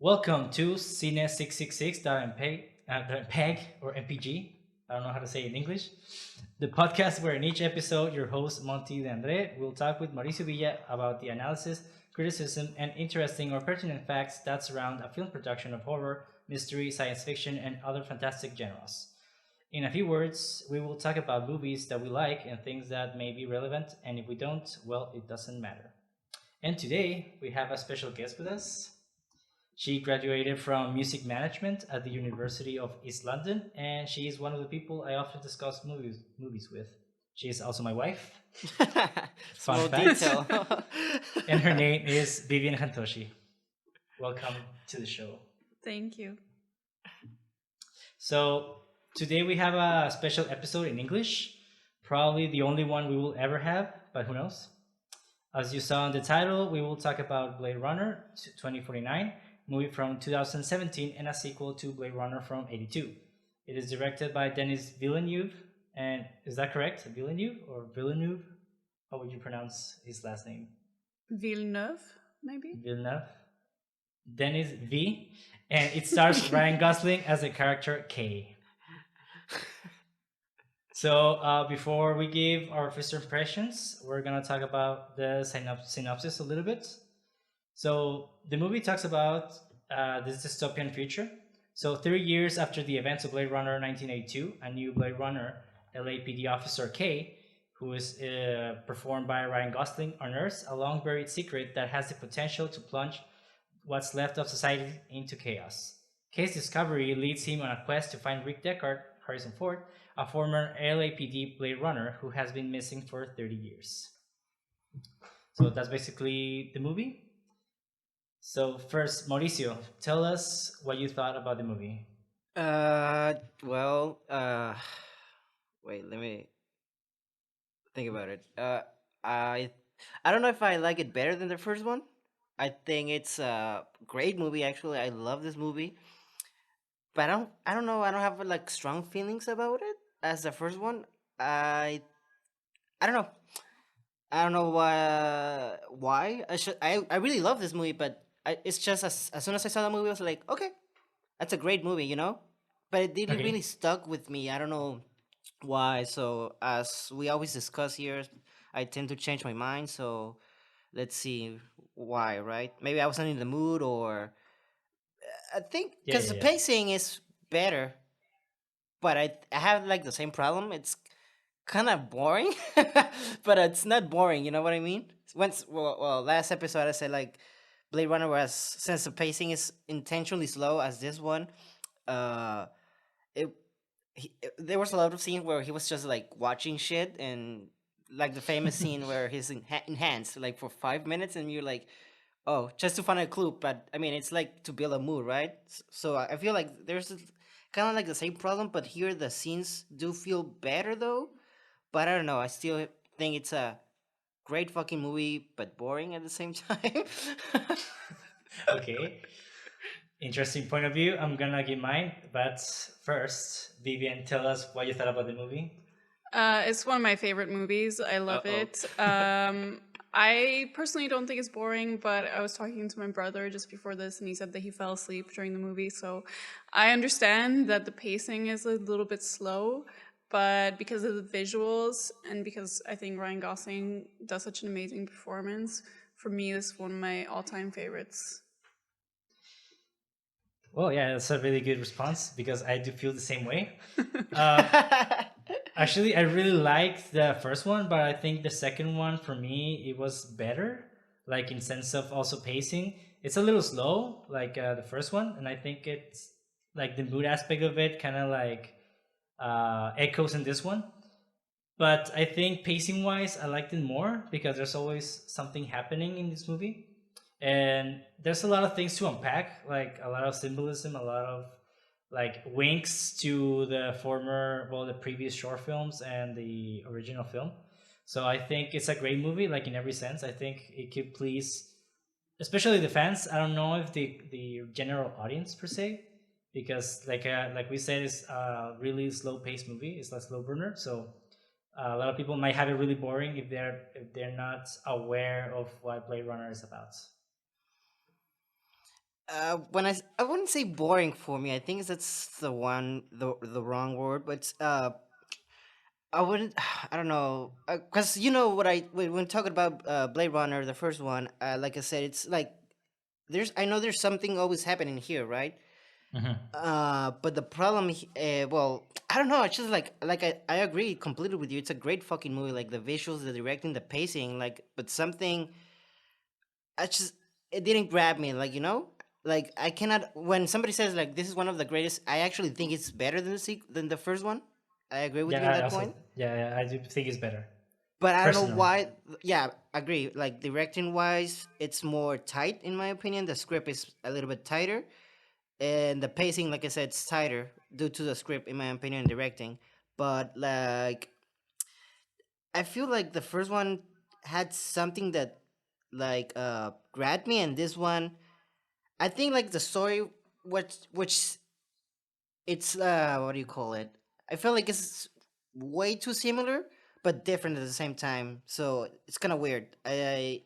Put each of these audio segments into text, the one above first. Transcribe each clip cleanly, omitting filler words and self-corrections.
Welcome to Cine666.mpeg or mpg. I don't know how to say it in English. The podcast where in each episode, your host Monty D and André will talk with Maurizio Villa about the analysis, criticism, and interesting or pertinent facts that surround a film production of horror, mystery, science fiction, and other fantastic genres. In a few words, we will talk about movies that we like and things that may be relevant, and if we don't, well, it doesn't matter. And today, we have a special guest with us. She graduated from music management at the University of East London, and she is one of the people I often discuss movies with. She is also my wife. Fun Small fact. detail. And her name is Vivien Hantosi. Welcome to the show. Thank you. So today we have a special episode in English, probably the only one we will ever have, but who knows? As you saw in the title, we will talk about Blade Runner 2049, movie from 2017 and a sequel to Blade Runner from 82. It is directed by Denis Villeneuve, and is that correct? Villeneuve or Villeneuve? How would you pronounce his last name? Villeneuve, maybe? Villeneuve. Denis V. And it stars Ryan Gosling as the character K. So before we give our first impressions, we're going to talk about the synopsis a little bit. So the movie talks about this dystopian future. So 30 years after the events of Blade Runner 1982, a new Blade Runner, L.A.P.D. officer K, who is performed by Ryan Gosling, unearths a long-buried secret that has the potential to plunge what's left of society into chaos. K's discovery leads him on a quest to find Rick Deckard, Harrison Ford, a former LAPD Blade Runner who has been missing for 30 years. So that's basically the movie. So first, Mauricio, tell us what you thought about the movie. Well, wait, let me think about it. I, I don't know if I like it better than the first one. I think it's a great movie. Actually, I love this movie, but I don't know. I don't have like strong feelings about it as the first one. I, I don't know. I don't know why. I really love this movie, but it's just as soon as I saw the movie, I was like, okay, that's a great movie, you know. But it didn't Okay. really stuck with me. I don't know why. So as we always discuss here, I tend to change my mind. So let's see why. Right? Maybe I wasn't in the mood, or I think Yeah, because yeah, the yeah. pacing is better, but I have like the same problem. It's kind of boring, but it's not boring. You know what I mean? Last episode I said like Blade Runner was since the pacing is intentionally slow as this one. Uh, it there was a lot of scenes where he was just like watching shit and like the famous scene where he's enhanced like for 5 minutes and you're like, oh, just to find a clue. But I mean, it's like to build a mood, right? So I feel like there's kind of like the same problem, but here the scenes do feel better though. But I don't know. I still think it's a great fucking movie, but boring at the same time. Okay. Interesting point of view. I'm gonna give mine, but first, Vivian, tell us what you thought about the movie. It's one of my favorite movies. I Uh love oh. it. I personally don't think it's boring, but I was talking to my brother just before this, and he said that he fell asleep during the movie. So I understand that the pacing is a little bit slow, but because of the visuals and because I think Ryan Gosling does such an amazing performance, for me, this is one of my all-time favorites. Well, yeah, that's a really good response because I do feel the same way. Uh, Actually, I really liked the first one, but I think the second one for me it was better. Like in sense of also pacing, it's a little slow, like the first one, and I think it's like the mood aspect of it kind of like echoes in this one. But I think pacing wise, I liked it more because there's always something happening in this movie, and there's a lot of things to unpack, like a lot of symbolism, a lot of like winks to the previous short films and the original film. So I think it's a great movie, like in every sense. I think it could please, especially the fans. I don't know if the general audience per se, because like we said, it's a really slow paced movie. It's a slow burner, so a lot of people might have it really boring if they're not aware of what Blade Runner is about. I wouldn't say boring for me. I think that's the wrong word, but I wouldn't. I don't know, because you know what when talking about Blade Runner, the first one, like I said, it's like I know there's something always happening here, right? Hmm. But the problem, well, I don't know. It's just like I agree completely with you. It's a great fucking movie. Like the visuals, the directing, the pacing. Like, but something, I just it didn't grab me. Like like I cannot. When somebody says like this is one of the greatest, I actually think it's better than than the first one. I agree with Yeah, you in I that also, point. yeah, I do think it's better But I don't know personally. why. Yeah, agree. Like directing wise, it's more tight in my opinion. The script is a little bit tighter, and the pacing, like I said, it's tighter due to the script, in my opinion, and directing. But like, I feel like the first one had something that grabbed me, and this one, I think like the story, which it's what do you call it? I feel like it's way too similar, but different at the same time. So it's kind of weird. I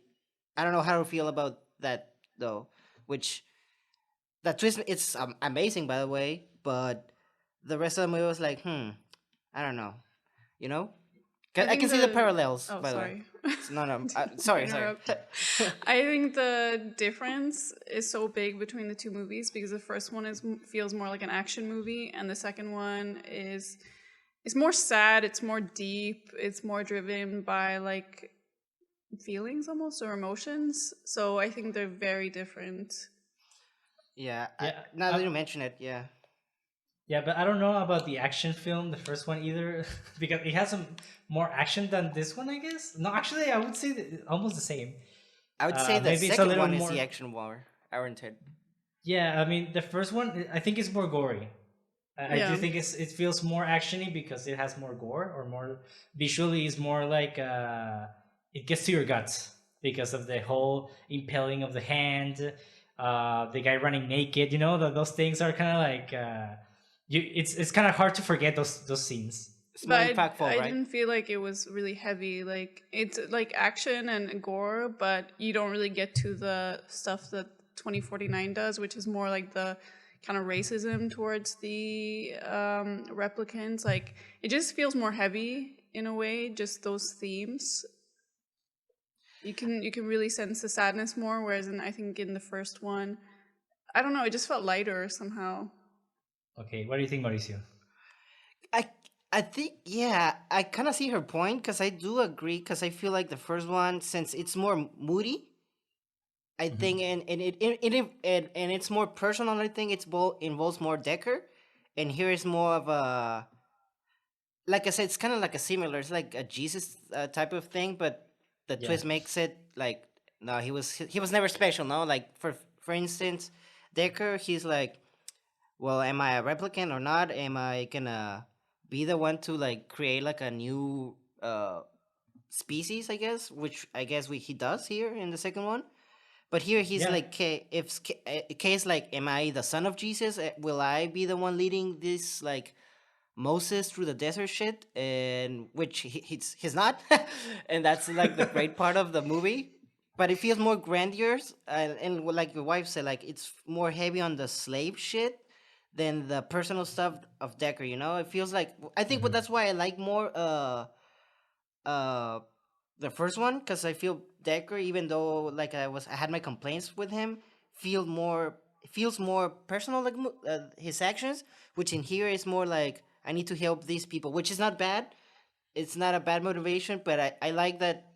don't know how to feel about that though. Which that twist, it's amazing by the way, but the rest of the movie was like, I don't know. You know, I I can think see the the parallels oh by the way. sorry No, no, to sorry, sorry. interrupt. I think the difference is so big between the two movies because the first one feels more like an action movie, and the second one is it's more sad. It's more deep. It's more driven by like feelings almost or emotions. So I think they're very different. Yeah, Yeah, now that you mention it, yeah. yeah, but I don't know about the action film, the first one either, because it has some more action than this one, I guess. No, actually, I would say that almost the same. I would say the Maybe it's a second little one is the more. action war oriented. Yeah, I mean, the first one, I think it's more gory. I do Yeah. think it feels more actiony because it has more gore or more visually is more like it gets to your guts because of the whole impaling of the hand, the guy running naked. You know that those things are kind of like it's kind of hard to forget those scenes. It's But more impactful, I right? didn't feel like it was really heavy. Like it's like action and gore, but you don't really get to the stuff that 2049 does, which is more like the kind of racism towards the replicants. Like it just feels more heavy in a way. Just those themes. You can really sense the sadness more, whereas I think in the first one, I don't know, it just felt lighter somehow. Okay, what do you think, Mauricio? I I think yeah, I kind of see her point because I do agree because I feel like the first one, since it's more moody, I think, Hmm. and it's more personal. I think it's involves more Decker, and here is more of a, like I said, it's kind of like a similar. It's like a Jesus type of thing, but the Yeah. twist makes it like no, he was never special. No, like for instance, Decker, he's like, well, am I a replicant or not? Am I gonna be the one to like create like a new species? I guess, which I guess he does here in the second one. But here he's Yeah. like, if case like, am I the son of Jesus? Will I be the one leading this like Moses through the desert shit? And which he's not, and that's like the great part of the movie. But it feels more grandiose, and like your wife said, like it's more heavy on the slave shit than the personal stuff of Decker. You know, it feels like I think, but Hmm. that's why I like more uh the first one because I feel Decker, even though like I had my complaints with him, feels more personal, like his actions, which in here is more like I need to help these people, which is not bad. It's not a bad motivation, but I like that.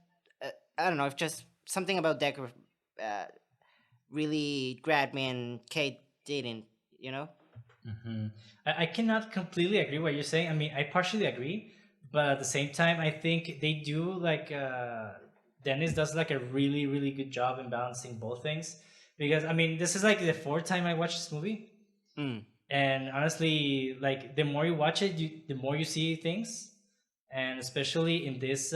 I don't know, if just something about Decker uh, really grabbed me and Kate didn't. You know? Hmm. I cannot completely agree what you're saying. I mean, I partially agree, but at the same time, I think they do like Dennis does like a really really good job in balancing both things. Because I mean, this is like the fourth time I watched this movie, Mm. and honestly, like the more you watch it, the more you see things, and especially in this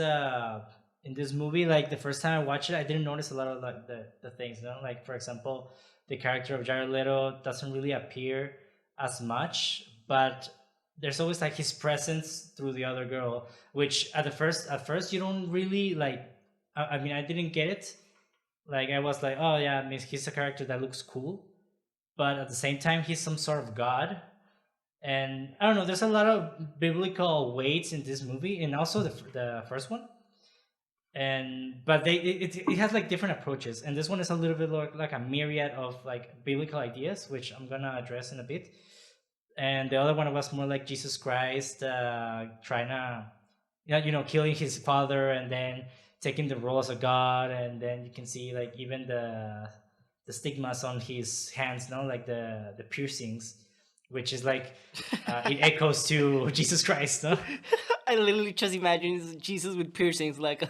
movie, like the first time I watched it, I didn't notice a lot of like the things. You know, like for example, the character of Jared Leto doesn't really appear as much, but there's always like his presence through the other girl, which at first you don't really like. I mean, I didn't get it. Like I was like, oh yeah, I mean, he's a character that looks cool, but at the same time he's some sort of god. And I don't know, there's a lot of biblical weights in this movie, and also the first one. And but it has like different approaches, and this one is a little bit like a myriad of like biblical ideas, which I'm gonna address in a bit. And the other one was more like Jesus Christ trying to, killing his father and then taking the role as a god. And then you can see like even the stigmas on his hands, like the piercings, which is like it echoes to Jesus Christ, no? I literally just imagine Jesus with piercings, like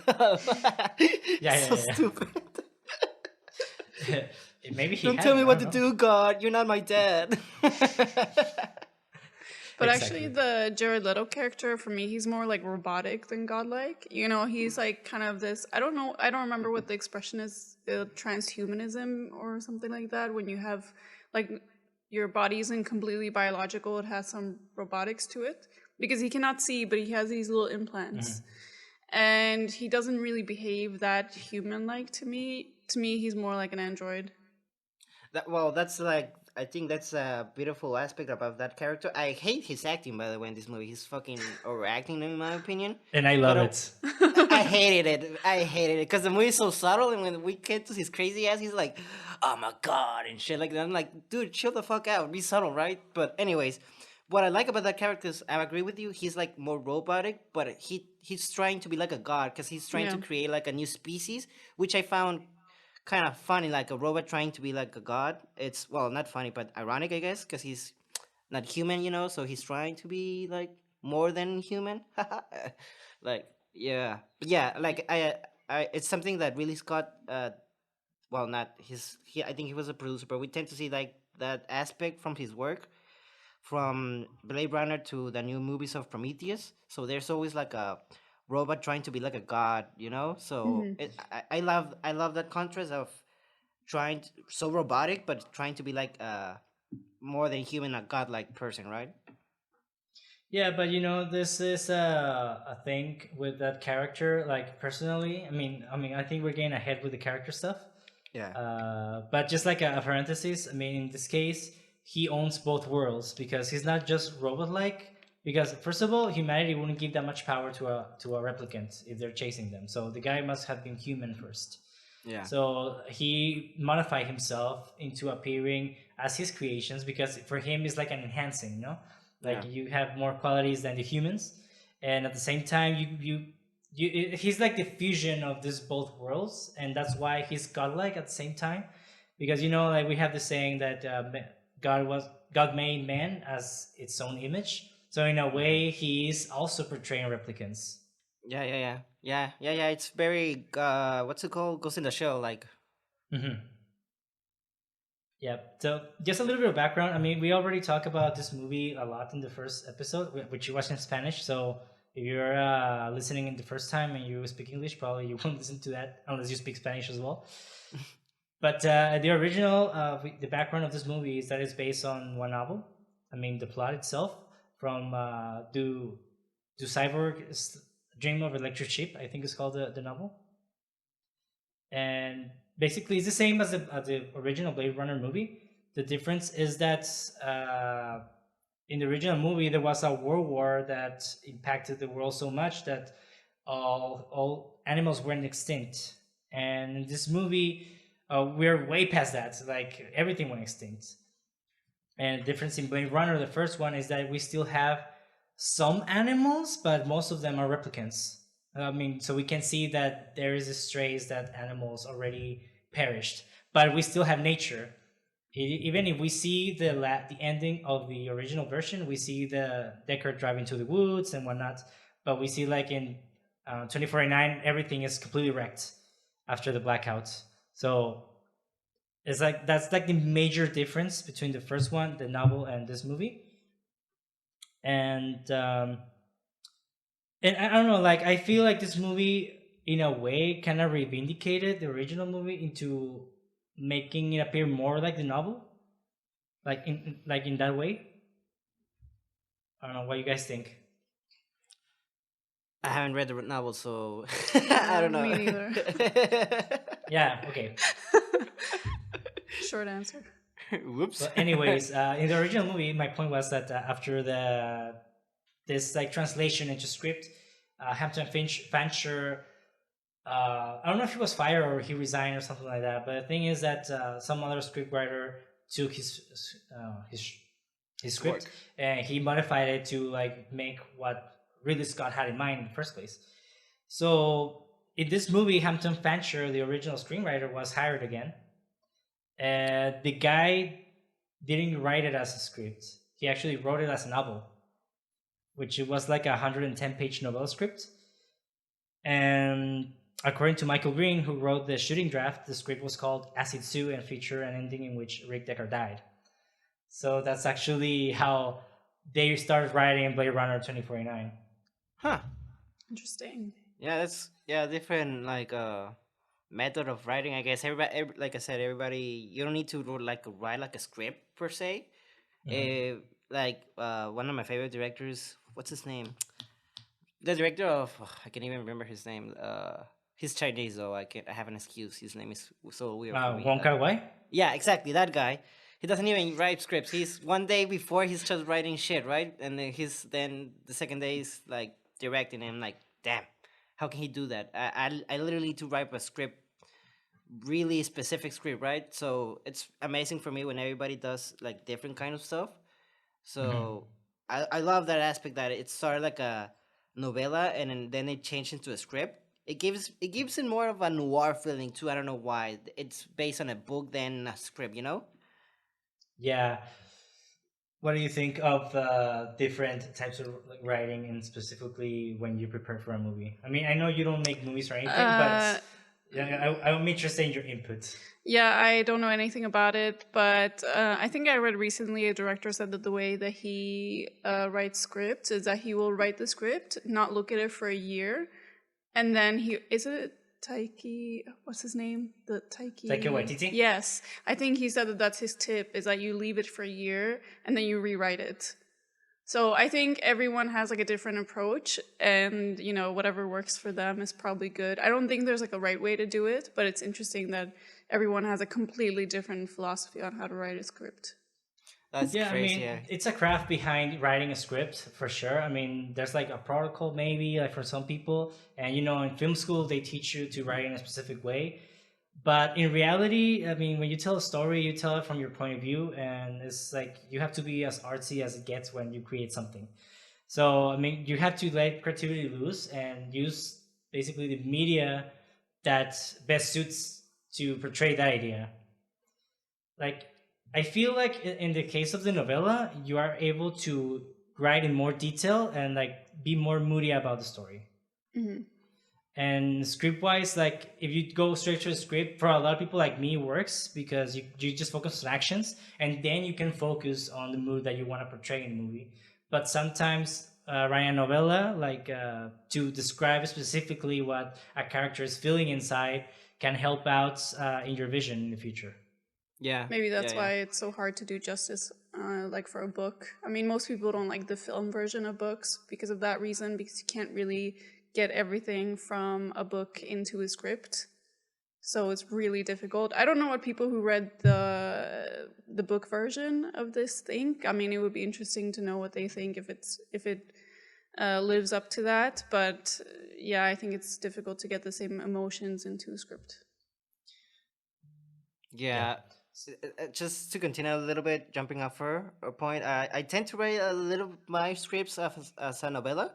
Yeah. stupid. Maybe he Don't had tell me it, I what to don't know. do, God. You're not my dad. But Exactly. actually, the Jared Leto character, for me, he's more like robotic than godlike. He's like kind of this. I don't know. I don't remember what the expression is. Transhumanism or something like that. When you have like your body isn't completely biological, it has some robotics to it because he cannot see, but he has these little implants, and he doesn't really behave that human-like to me. To me, he's more like an android. That's like, I think that's a beautiful aspect about that character. I hate his acting, by the way, in this movie. He's fucking overacting, in my opinion. And I love But, it. I hated it. I hated it because the movie is so subtle, and when we get to his crazy ass, he's like, "Oh my god," and shit like that. I'm like, dude, chill the fuck out. Be subtle, right? But anyways, what I like about that character is, I agree with you. He's like more robotic, but he's trying to be like a god because he's trying to Yeah. create like a new species, which I found kind of funny, like a robot trying to be like a god. It's, well, not funny, but ironic, I guess, because he's not human, so he's trying to be like more than human. Like, yeah, but yeah, like it's something that really Scott, well, not his, I think he was a producer, but we tend to see like that aspect from his work, from Blade Runner to the new movies of Prometheus. So there's always like a robot trying to be like a god, So Hmm. I love that contrast of trying so robotic, but trying to be like more than human, a godlike person, right? Yeah, but this is a thing with that character. Like personally, I mean, I think we're getting ahead with the character stuff. Yeah. But just like a parenthesis, I mean, in this case, he owns both worlds because he's not just robot-like. Because first of all, humanity wouldn't give that much power to a replicant if they're chasing them. So the guy must have been human first. Yeah. So he modified himself into appearing as his creations because for him it's like an enhancing, like Yeah. you have more qualities than the humans, and at the same time he's like the fusion of these both worlds, and that's why he's godlike at the same time, because like we have the saying that God made man as its own image. So in a way, he is also portraying replicants. Yeah. It's very what's it called? Ghost in the Shell, like. Mm-hmm. Yeah. So just a little bit of background. I mean, we already talked about this movie a lot in the first episode, which you watched in Spanish. So if you're listening in the first time and you speak English, probably you won't listen to that unless you speak Spanish as well. But the original, the background of this movie is that it's based on one novel. I mean, the plot itself from Do Cyborgs Dream of Electric Sheep, I think is called the novel. And basically it's the same as the original Blade Runner movie. The difference is that in the original movie there was a world war that impacted the world so much that all animals went extinct. And in this movie, we're way past that. Like everything went extinct. And the difference in Blade Runner, the first one, is that we still have some animals, but most of them are replicants. I mean, so we can see that there is a strays that animals already perished, but we still have nature. Even if we see the ending of the original version, we see the Deckard driving to the woods and whatnot, but we see like in 2049, everything is completely wrecked after the blackout. So it's like that's like the major difference between the first one, the novel, and this movie. And I don't know, like I feel like this movie in a way kind of reivindicated the original movie into making it appear more like the novel, like in that way. I don't know what you guys think. I haven't read the novel, so I Yeah, don't know. me neither. Yeah, okay. Short answer. Whoops. But anyways, in the original movie, my point was that after this like translation into script, Hampton Fancher, I don't know if he was fired or he resigned or something like that. But the thing is that some other scriptwriter took his script Work. and he modified it to like make what Ridley Scott had in mind in the first place. So in this movie, Hampton Fancher, the original screenwriter, was hired again. And the guy didn't write it as a script. He actually wrote it as a novel, which it was like a 110-page novella script. And according to Michael Green, who wrote the shooting draft, the script was called Acid Sue and featured an ending in which Rick Deckard died. So that's actually how they started writing Blade Runner 2049. Huh. Interesting. Yeah, that's different like method of writing. I guess like I said, everybody you don't need to write like a script per se. Like one of my favorite directors, what's his name? The director of I can't even remember his name. He's Chinese though. I have an excuse. His name is so weird for me. Wong Kar-wai? Yeah, exactly that guy. He doesn't even write scripts. He's one day before he's just writing shit, right? And then the second day is like directing. And I'm like, damn, how can he do that? I literally need to write a script, really specific script, right? So it's amazing for me when everybody does like different kind of stuff. So I love that aspect that it started like a novella and then it changed into a script. It gives it more of a noir feeling too. I don't know why. It's based on a book than a script, you know? Yeah. What do you think of different types of like, writing, and specifically when you prepare for a movie? I mean, I know you don't make movies or anything, but yeah, I'm interested in your input. Yeah, I don't know anything about it, but I think I read recently a director said that the way that he writes scripts is that he will write the script, not look at it for a year, and then is it Taiki? What's his name? The Taiki. Taika Waititi? Yes, I think he said that that's his tip: is that you leave it for a year and then you rewrite it. So I think everyone has like a different approach, and whatever works for them is probably good. I don't think there's like a right way to do it, but it's interesting that everyone has a completely different philosophy on how to write a script. That's Yeah, I crazy. mean, Yeah. it's a craft behind writing a script for sure. I mean, there's like a protocol maybe like for some people, and in film school they teach you to write in a specific way. But in reality, I mean, when you tell a story, you tell it from your point of view, and it's like you have to be as artsy as it gets when you create something. So, I mean, you have to let creativity loose and use basically the media that best suits to portray that idea. Like, I feel like in the case of the novella, you are able to write in more detail and like be more moody about the story. Hmm. And script wise, like if you go straight to a script, for a lot of people like me, it works because you just focus on actions and then you can focus on the mood that you want to portray in the movie. But sometimes writing a novella, like to describe specifically what a character is feeling inside, can help out in your vision in the future. Yeah. Maybe that's yeah. why it's so hard to do justice, like for a book. I mean, most people don't like the film version of books because of that reason, because you can't really get everything from a book into a script. So it's really difficult. I don't know what people who read the book version of this think. I mean, it would be interesting to know what they think if it lives up to that. But yeah, I think it's difficult to get the same emotions into a script. Yeah. Just to continue a little bit, jumping off her point, I tend to write a little my scripts as a novella.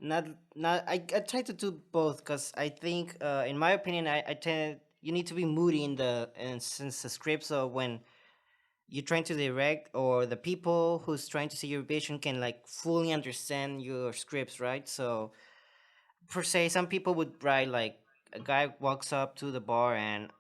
I try to do both because I think, in my opinion, I tend you need to be moody in since the script. So when you're trying to direct, or the people who's trying to see your vision can like fully understand your scripts, right? So per se, some people would write like a guy walks up to the bar and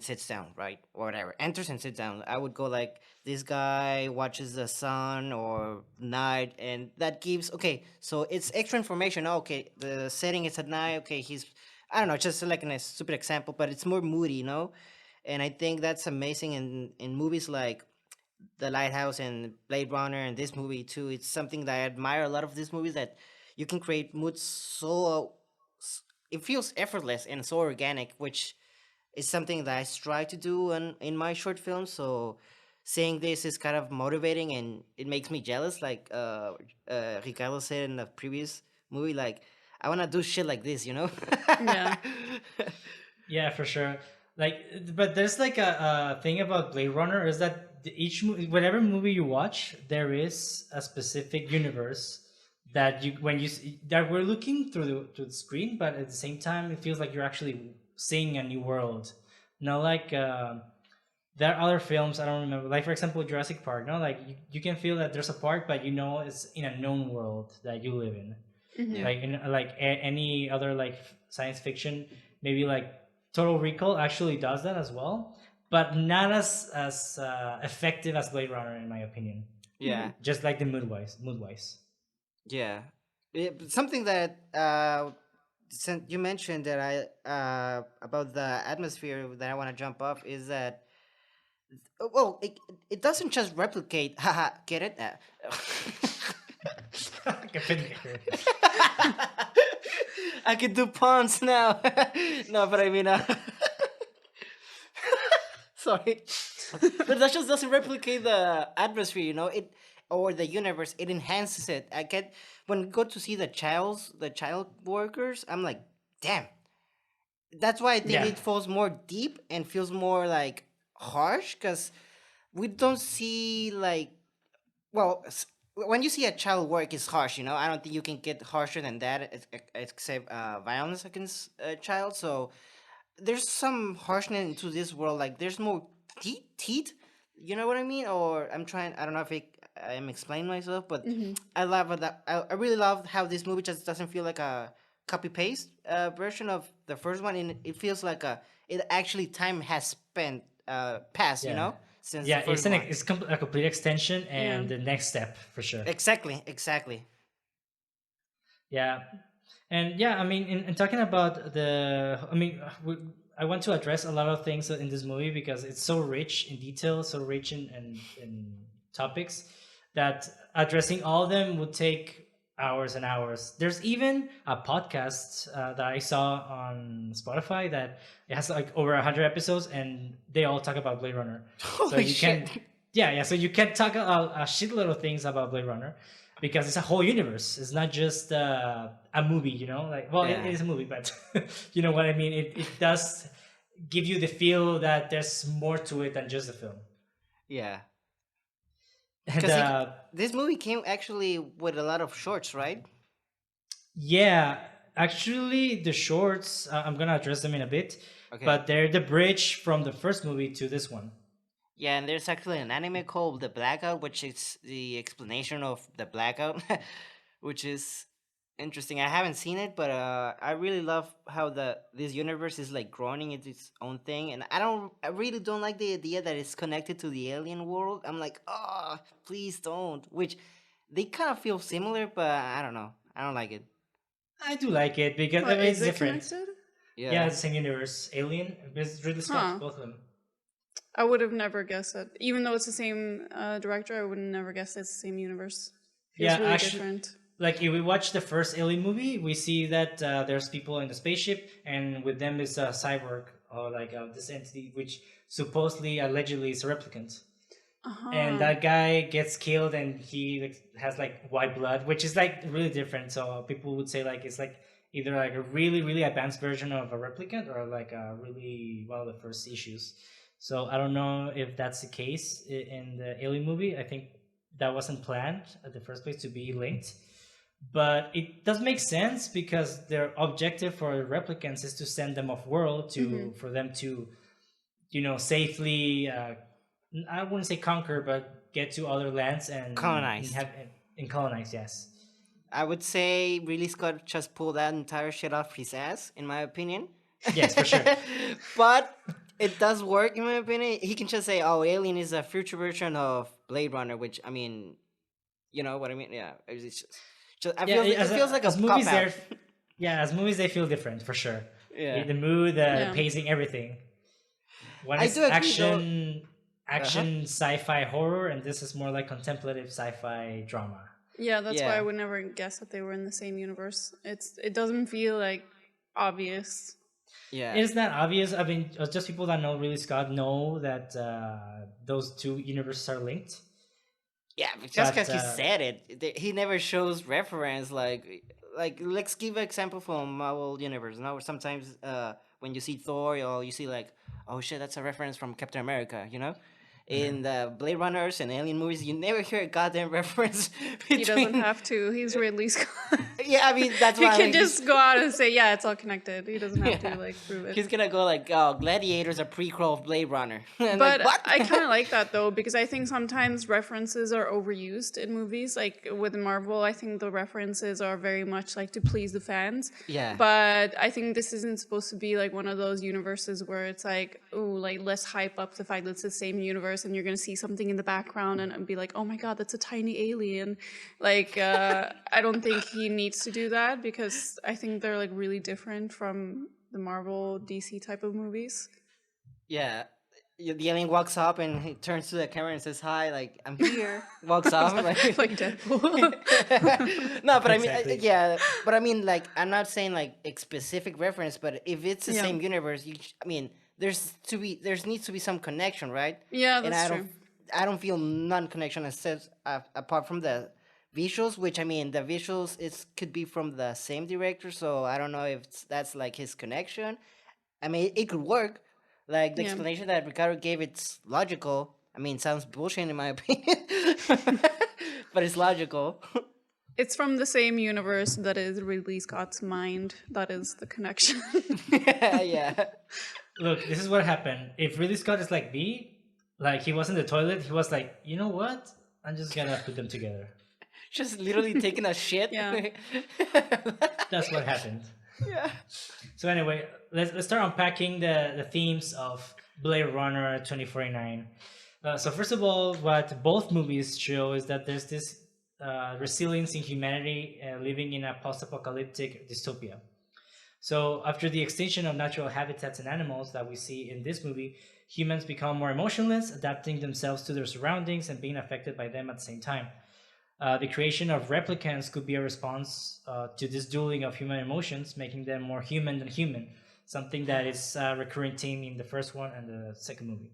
sits down, right? Or whatever. Enters and sits down. I would go like this guy watches the sun or night, and that gives okay. So it's extra information. Oh, okay, the setting is at night. Okay, he's I don't know, just like a stupid example, but it's more moody, And I think that's amazing in movies like The Lighthouse and Blade Runner and this movie too. It's something that I admire a lot of these movies, that you can create moods so it feels effortless and so organic, which is something that I strive to do in my short films. So seeing this is kind of motivating and it makes me jealous. Like Ricardo said in the previous movie, like I want to do shit like this, you know? Yeah. Yeah, for sure. Like, but there's like a thing about Blade Runner is that whatever movie you watch, there is a specific universe that that we're looking through the screen, but at the same time, it feels like you're actually seeing a new world. Not like there are other films I don't remember, like for example Jurassic Park. No, like you can feel that there's a park, but you know it's in a known world that you live in. Mhm. Like in any other like science fiction, maybe like Total Recall actually does that as well, but not as effective as Blade Runner in my opinion. Yeah. Just like the mood wise. Yeah. Something that you mentioned that about the atmosphere that I want to jump off is that well, it doesn't just replicate. Haha, get it? I can do puns now. No, but I mean, sorry, but that just doesn't replicate the atmosphere, you know. It or the universe. It enhances it. I get when we go to see the child workers. I'm like, damn. That's why I think Yeah. it falls more deep and feels more like harsh because we don't see like well when you see a child work is harsh, you know. I don't think you can get harsher than that except violence against a child. So there's some harshness into this world, like there's more teeth, you know what I mean? Or I don't know if I'm explaining myself, but Mhm. I love that. I really love how this movie just doesn't feel like a copy paste version of the first one, and it feels like it actually time has spent passed, you Yeah. know, since the Yeah, first one. it's a complete extension Yeah. and the next step for sure. Exactly. Yeah, and yeah, I mean, in talking about I mean, I want to address a lot of things in this movie because it's so rich in detail, so rich in topics that addressing all of them would take hours and hours. There's even a podcast that I saw on Spotify that it has like over 100 episodes, and they all talk about Blade Runner. So Holy you shit. can, yeah. So you can talk a shitload of things about Blade Runner because it's a whole universe. It's not just a movie, you know. Like, well, Yeah. it is a movie, but you know what I mean. It does give you the feel that there's more to it than just a film. Yeah. And Because this movie came actually with a lot of shorts, right? yeah, actually, the shorts I'm gonna address them in a bit, Okay. but they're the bridge from the first movie to this one. Yeah, and there's actually an anime called The Blackout, which is the explanation of the blackout, which is interesting. I haven't seen it, but I really love how this universe is like growing into its own thing, and I really don't like the idea that it's connected to the alien world. I'm like, oh, please don't. Which they kind of feel similar, but I don't know. I don't like it. I do like it because I But mean, it's is it different. connected? Yeah, Yeah. it's the same universe. Alien, it's Ridley Scott, Huh. both of them. I would have never guessed it. Even though it's the same director, I would never guess it's the same universe. Feels Yeah, really actually, different. like if we watch the first Alien movie, we see that there's people in the spaceship, and with them is a cyborg or like this entity which supposedly, allegedly, is a replicant. And Uh-huh. that guy gets killed, and he like, has like white blood, which is like really different. So people would say like it's like either like a really really advanced version of a replicant or like a really one of the first issues. So I don't know if that's the case in the Alien movie. I think that wasn't planned at the first place to be linked, but it does make sense because their objective for the replicants is to send them off world Mm-hmm. for them to safely I wouldn't say conquer, but get to other lands and Colonized. have and colonize. Yes. I would say really Scott just pulled that entire shit off his ass, in my opinion. Yes, for sure. But it does work, in my opinion. He can just say, "Oh, Alien is a future version of Blade Runner," which I mean, you know what I mean? Yeah, it's just I Yeah, feel it feels like a as cop movies, out. as movies they feel different for sure. Yeah, The mood, the Yeah. pacing, everything. One I is do agree though. Uh huh. sci-fi horror, and this is more like contemplative sci-fi drama. Yeah, that's why I Yeah. would never guess that they were in the same universe. It doesn't feel like obvious. Yeah. It's not obvious. I mean, just people that know Ridley Scott know that those two universes are linked. Yeah, but just But because he said it, he never shows reference. Like let's give an example from Marvel Universe. Now, sometimes when you see Thor, or you see like, oh shit, that's a reference from Captain America. You know, in the Blade Runners and Alien movies, you never hear a goddamn reference between. He doesn't have to. He's Ridley Scott. Yeah, I mean that's He why can just go out and say, yeah, it's all connected. He doesn't have to like prove it. he's gonna go like, oh, Gladiator's a prequel of Blade Runner. And But like, what? I kind of like that though, because I think sometimes references are overused in movies. Like with Marvel, I think the references are very much like to please the fans. Yeah. But I think this isn't supposed to be like one of those universes where it's like, oh, like let's hype up the fact that it's the same universe, and you're gonna see something in the background and be like, oh my god, that's a tiny alien. Like I don't think he needs to do that, because I think they're like really different from the Marvel DC type of movies. Yeah. The alien walks up and he turns to the camera and says hi, like, I'm here. Walks off. Like Deadpool. No, but Exactly. I mean, yeah. But I mean, like, I'm not saying like a specific reference, but if it's the Yeah. same universe, I mean, there needs to be some connection, right? Yeah, And that's true. I don't feel none connection apart from the visuals, which I mean, the visuals could be from the same director, so I don't know if that's like his connection. I mean, it could work. Like the Yeah. explanation that Ricardo gave, it's logical. I mean, sounds bullshit in my opinion, but it's logical. It's from the same universe that is Ridley Scott's mind. That is the connection. Yeah. look, this is what happened. If Ridley Scott is like me, like he was in the toilet, he was like, you know what? I'm just gonna put them together. Just literally taking a shit. Yeah. That's what happened. Yeah. So anyway, let's start unpacking the themes of Blade Runner 2049. So first of all, what both movies show is that there's this resilience in humanity living in a post-apocalyptic dystopia. So after the extinction of natural habitats and animals that we see in this movie, humans become more emotionless, adapting themselves to their surroundings and being affected by them at the same time. The creation of replicants could be a response to this dueling of human emotions, making them more human than human, something that is a recurring theme in the first one and the second movie.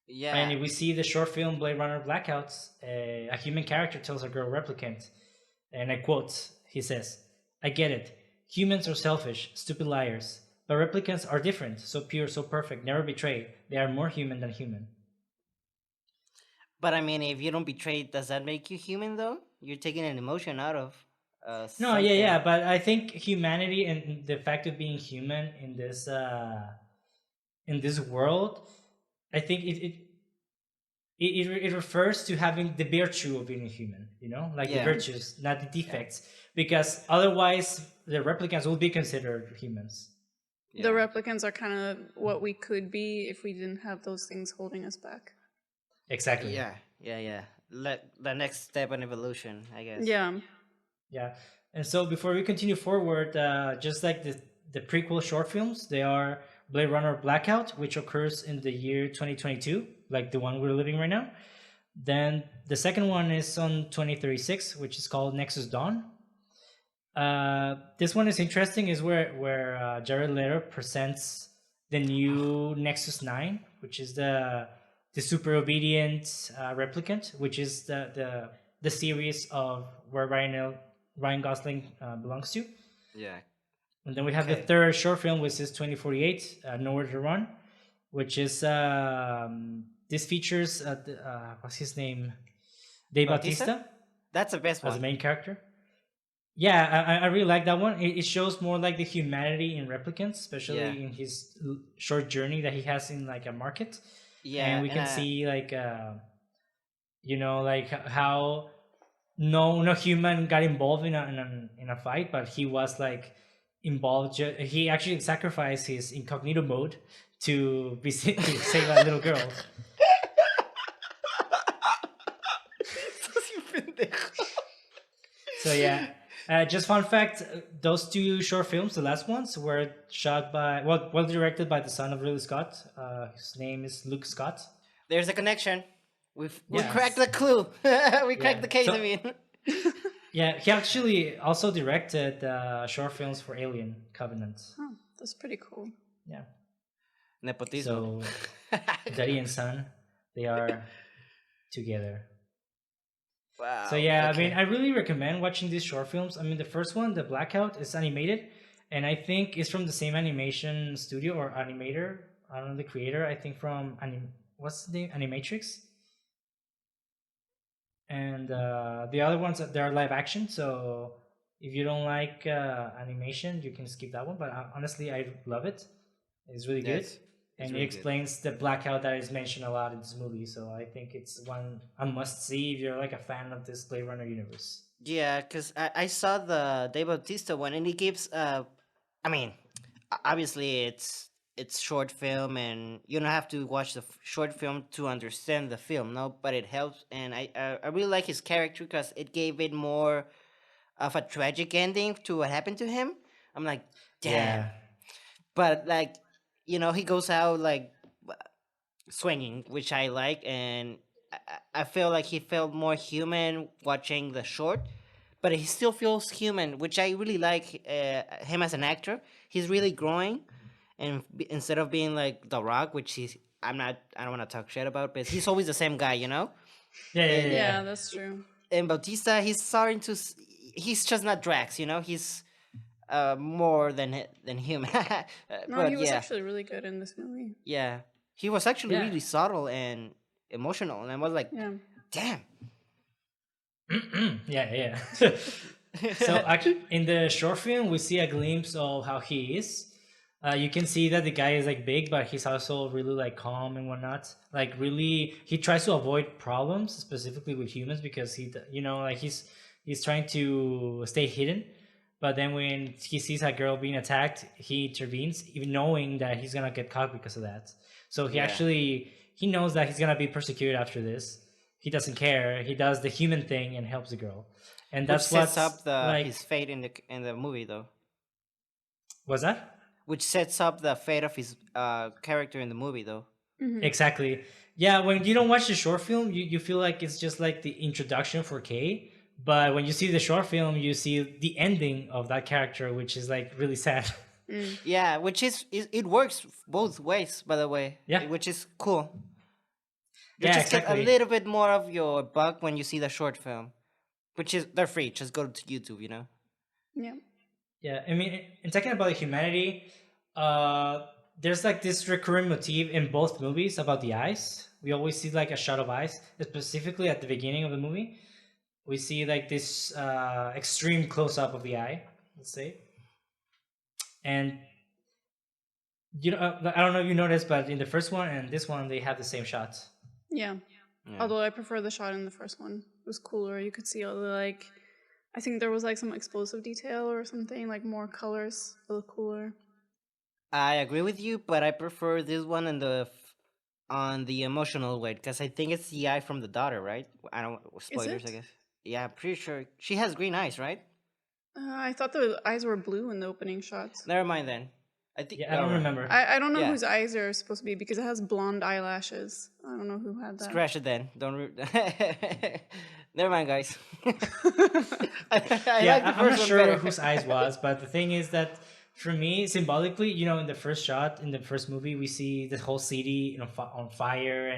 Yeah. And if we see the short film Blade Runner Blackouts, a human character tells a girl replicant, and I quote, he says, I get it. Humans are selfish, stupid liars, but replicants are different, so pure, so perfect, never betray. They are more human than human. But I mean, if you don't betray, does that make you human though? You're taking an emotion out of. No, Something. yeah, but I think humanity and the fact of being human in this world, I think it refers to having the virtue of being a human, you know, like the Yeah. virtues, not the defects, because otherwise the replicants will be considered humans. The replicants are kind of what we could be if we didn't have those things holding us back. Exactly. Yeah. The next step in evolution, I guess. Yeah. Yeah. And so before we continue forward, just like the prequel short films, they are Blade Runner Blackout, which occurs in the year 2022, like the one we're living right now. Then the second one is on 2036, which is called Nexus Dawn. This one is interesting, is where Jared Leto presents the new Nexus 9, which is the super obedient replicant, which is the series of where Ryan Gosling belongs to. Yeah. And then we have the third short film, which is 2048, Nowhere to Run, which is this features what's his name, Dave Bautista. That's the best one as the main character. Yeah, I really like that one. It shows more like the humanity in replicants, especially in his short journey that he has in like a market. Yeah, and we can see like you know, like how no human got involved in a fight, but he was like involved. He actually sacrificed his incognito mode to save a little girl. So yeah. Just fun fact, those two short films, the last ones, were shot by, well directed by the son of Ridley Scott. His name is Luke Scott. There's a connection. We cracked the clue. We cracked the case, I mean. Yeah, he actually also directed short films for Alien Covenant. Oh, That's pretty cool. Yeah. Nepotismo. So daddy and son, they are together. Wow. So yeah, I mean, okay. I really recommend watching these short films. I mean, the first one, The Blackout, is animated, and I think it's from the same animation studio or animator. I don't know the creator. I think from what's the name? Animatrix. And the other ones, they're live action. So if you don't like animation, you can skip that one. But honestly, I love it. It's really good. Yes, And it really good. explains the blackout that is mentioned a lot in this movie. So I think it's one a must see if you're like a fan of this Blade Runner universe. Yeah, because I saw the Dave Bautista one, and he gives I mean, obviously it's short film, and you don't have to watch the short film to understand the film, no, but it helps, and I really like his character because it gave it more of a tragic ending to what happened to him. I'm like, damn, Yeah. but like, he goes out like swinging, which I like, and I feel like he felt more human watching the short, but he still feels human, which I really like him as an actor. He's really growing, and instead of being like The Rock, which I don't want to talk shit about, but he's always the same guy, Yeah, And Yeah, that's true. and Bautista, he's starting to, he's just not Drax, He's more than human. No, he But was yeah, actually really good in this movie. yeah, he was actually yeah. really subtle and emotional, and I was like, Yeah. damn. Yeah. So actually, in the short film, we see a glimpse of how he is. You can see that the guy is like big, but he's also really like calm and whatnot. Like really, he tries to avoid problems, specifically with humans, because like he's trying to stay hidden. But then when he sees a girl being attacked, he intervenes, even knowing that he's gonna get caught because of that. So Yeah. he knows that he's gonna be persecuted after this. He doesn't care. He does the human thing and helps the girl, and Which that's sets what's up like. his fate in the movie, though. Was that Which sets up the fate of his character in the movie, though. Hmm. exactly? Yeah, when you don't watch the short film, you feel like it's just like the introduction for Kay. But when you see the short film, you see the ending of that character, which is like really sad. Mm. Yeah, which it works both ways, by the way. Yeah. Which is cool. You Yeah, just get a exactly. little bit more of your buck when you see the short film, which is they're free. Just go to YouTube, Yeah. Yeah, I mean, in talking about humanity, there's like this recurring motif in both movies about the eyes. We always see like a shot of eyes, specifically at the beginning of the movie. We see like this extreme close up of the eye, let's say. And I don't know if you noticed, but in the first one and this one, they have the same shots. Yeah. Yeah. Although I prefer the shot in the first one. It was cooler. You could see all the like, I think there was like some explosive detail or something, like more colors. It looked cooler. I agree with you, but I prefer this one on the emotional way because I think it's the eye from the daughter, right? I don't spoilers, it? I guess. Yeah, I'm pretty sure she has green eyes, right? I thought the eyes were blue in the opening shots. Never mind then. I think. Yeah, I don't remember. I don't know Yeah. whose eyes are supposed to be because it has blonde eyelashes. I don't know who had that. Scratch it then. Don't. Never mind, guys. I Yeah, like the I'm first not one sure better. whose eyes was, but the thing is that for me, symbolically, in the first shot in the first movie, we see the whole city on fire,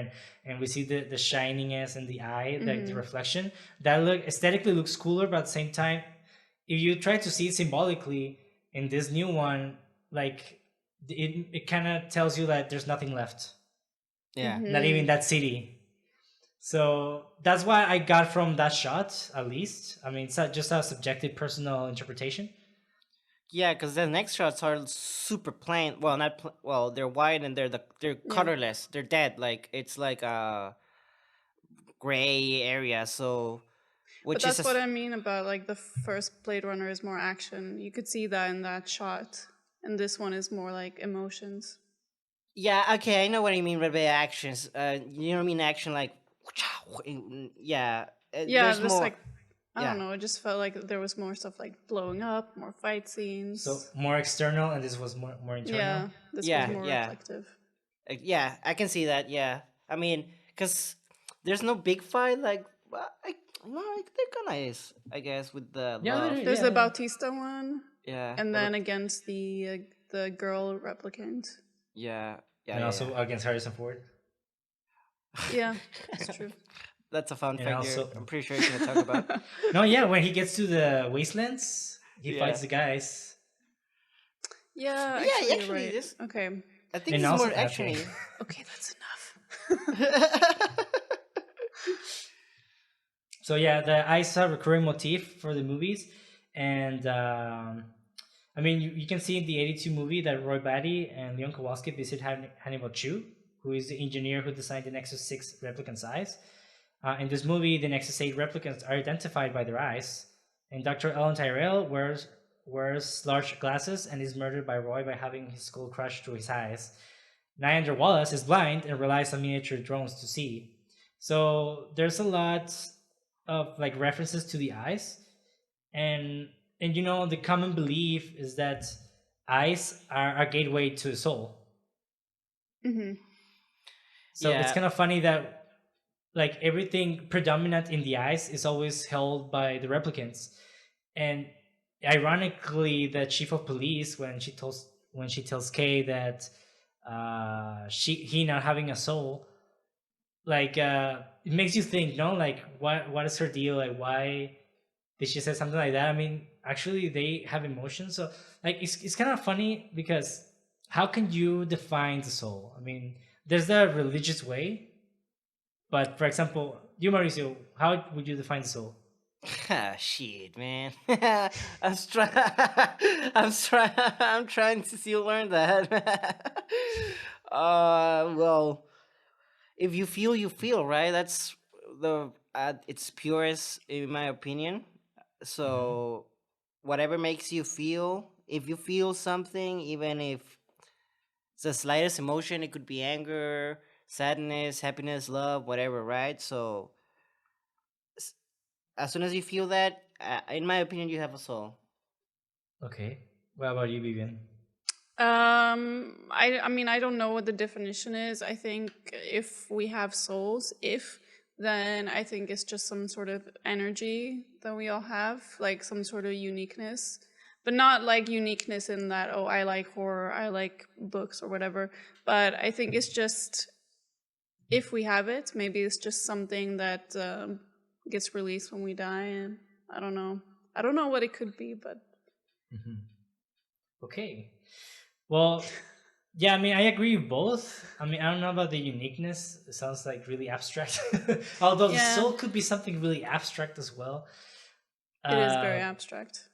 and we see the shininess in the eye, like the reflection. That aesthetically looks cooler, but at the same time, if you try to see it symbolically in this new one, like it kind of tells you that there's nothing left, Yeah. not even that city. So that's why I got from that shot, at least. I mean, it's just a subjective personal interpretation. Yeah, because the next shots are super plain. Well, not well. They're white and they're colorless. They're dead. Like it's like a gray area. So, But which that's is what I mean about like the first Blade Runner is more action. You could see that in that shot. And this one is more like emotions. yeah. Okay, I know what you mean by actions. You know what I mean? Action like, yeah. Yeah, There's just more. like I Yeah. don't know, it just felt like there was more stuff like blowing up, more fight scenes. So more external, and this was more internal. yeah, this Yeah, was more yeah. reflective. Yeah, I can see that. Yeah, I mean, because there's no big fight. Like, well, there kind of is, I guess, with the Yeah, love. there- There's yeah. the Bautista one, Yeah, and then against the the girl replicant. Yeah, yeah, and yeah, also yeah. against Harrison Ford. Yeah, that's true. That's a fun And fact also, I'm pretty sure you're gonna talk about. no, yeah, when he gets to the wastelands, he Yeah. fights the guys. Yeah, Yeah, actually, you're actually, right. this Okay. I think And this is also, more okay. actiony. Okay, that's enough. So yeah, the eyes are a recurring motif for the movies, and I mean, you can see in the '82 movie that Roy Batty and Leon Kowalski visit Hannibal Chu, who is the engineer who designed the Nexus 6 replicant's eyes. In this movie, the Nexus 8 replicants are identified by their eyes, and Dr. Ellen Tyrell wears large glasses and is murdered by Roy by having his skull crushed through his eyes. Niander Wallace is blind and relies on miniature drones to see. So there's a lot of like references to the eyes, and you know the common belief is that eyes are a gateway to the soul. Hmm. So it's Yeah, kind of funny that like everything predominant in the eyes is always held by the replicants, and ironically the chief of police when she tells Kay that he not having a soul, like it makes you think, no, like what is her deal, like why did she say something like that? I mean, actually they have emotions, so like it's kind of funny because how can you define the soul? I mean, there's the religious way, but for example, you, Mauricio, how would you define the soul? ah, shit, man. I'm trying. I'm trying to still learn that. Well, if you feel, you feel, right? That's the at its purest, in my opinion. Hmm. So, whatever makes you feel, if you feel something, even if it's the slightest emotion, it could be anger, sadness, happiness, love, whatever, right? So, s- as soon as you feel that, in my opinion, you have a soul. Okay, what about you, Vivian? I mean, I don't know what the definition is. I think if we have souls, then I think it's just some sort of energy that we all have, like some sort of uniqueness, but not like uniqueness in that, oh, I like horror, I like books or whatever. But I think it's just, if we have it, maybe it's just something that gets released when we die. And I don't know. I don't know what it could be, but Hmm. Okay, well, yeah, I mean, I agree with both. I mean, I don't know about the uniqueness. It sounds like really abstract. Although the yeah, soul could be something really abstract as well. it is very Uh, abstract.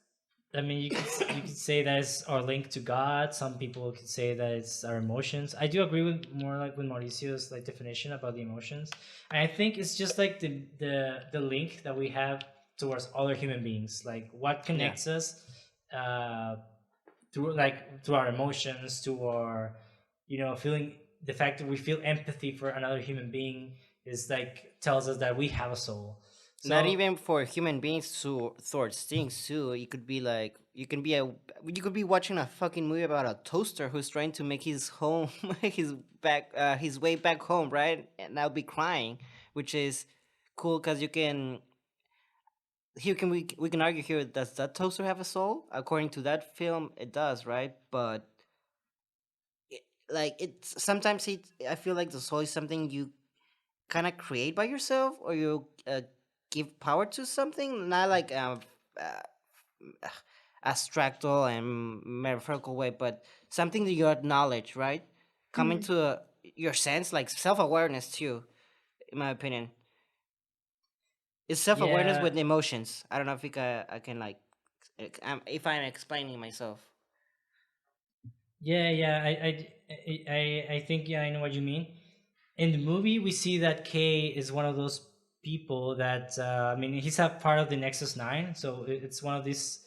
I mean, you could say that it's our link to God. Some people could say that it's our emotions. I do agree with more like with Mauricio's like definition about the emotions. And I think it's just like the link that we have towards other human beings. Like what Yeah. connects us uh, through our emotions, to our feeling, the fact that we feel empathy for another human being is like tells us that we have a soul. Not So even for human beings to towards things too. It could be like you could be watching a fucking movie about a toaster who's trying to make his home his way back home, right? And I'll be crying, which is cool because you can here can we can argue here, does that toaster have a soul? According to that film, it does, right? But like it's sometimes I feel like the soul is something you kind of create by yourself, or you give power to something, not like uh, abstractal and metaphorical way, but something that you acknowledge, right? Coming Hmm. to your sense, like self-awareness too, in my opinion. It's self-awareness yeah, with emotions. I don't know if I can like if I'm explaining myself. yeah. I think, yeah, I know what you mean. In the movie, we see that Kay is one of those people that I mean, he's a part of the Nexus 9, so it's one of these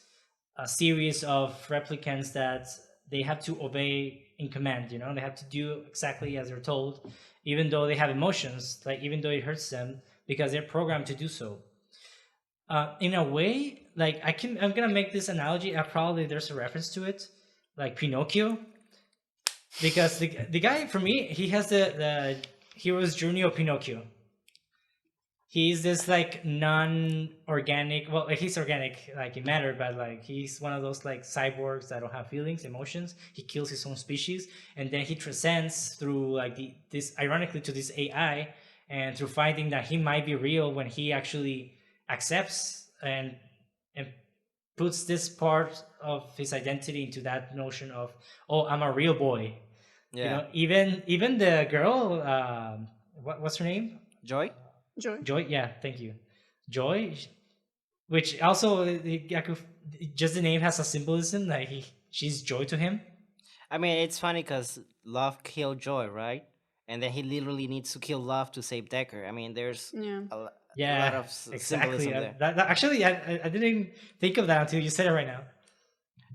series of replicants that they have to obey in command. You know, they have to do exactly as they're told, even though they have emotions, like even though it hurts them, because they're programmed to do so. In a way, like I'm gonna make this analogy. Probably there's a reference to it, like Pinocchio, because the guy, for me, he has the hero's journey of Pinocchio. he's this like non-organic. Well, he's organic like in matter, but like he's one of those like cyborgs that don't have feelings, emotions. He kills his own species, and then he transcends through like this ironically to this AI, and through finding that he might be real when he actually accepts and puts this part of his identity into that notion of, oh, I'm a real boy. Yeah. You know, even the girl, what's her name? Joy? Joy. Joy. Yeah, thank you, Joy. Which also, just the name has a symbolism. Like she's joy to him. I mean, it's funny because love killed Joy, right? And then he literally needs to kill love to save Deckard. I mean, there's Yeah. a Yeah, lot of exactly. symbolism there. Actually, I didn't think of that until you said it right now.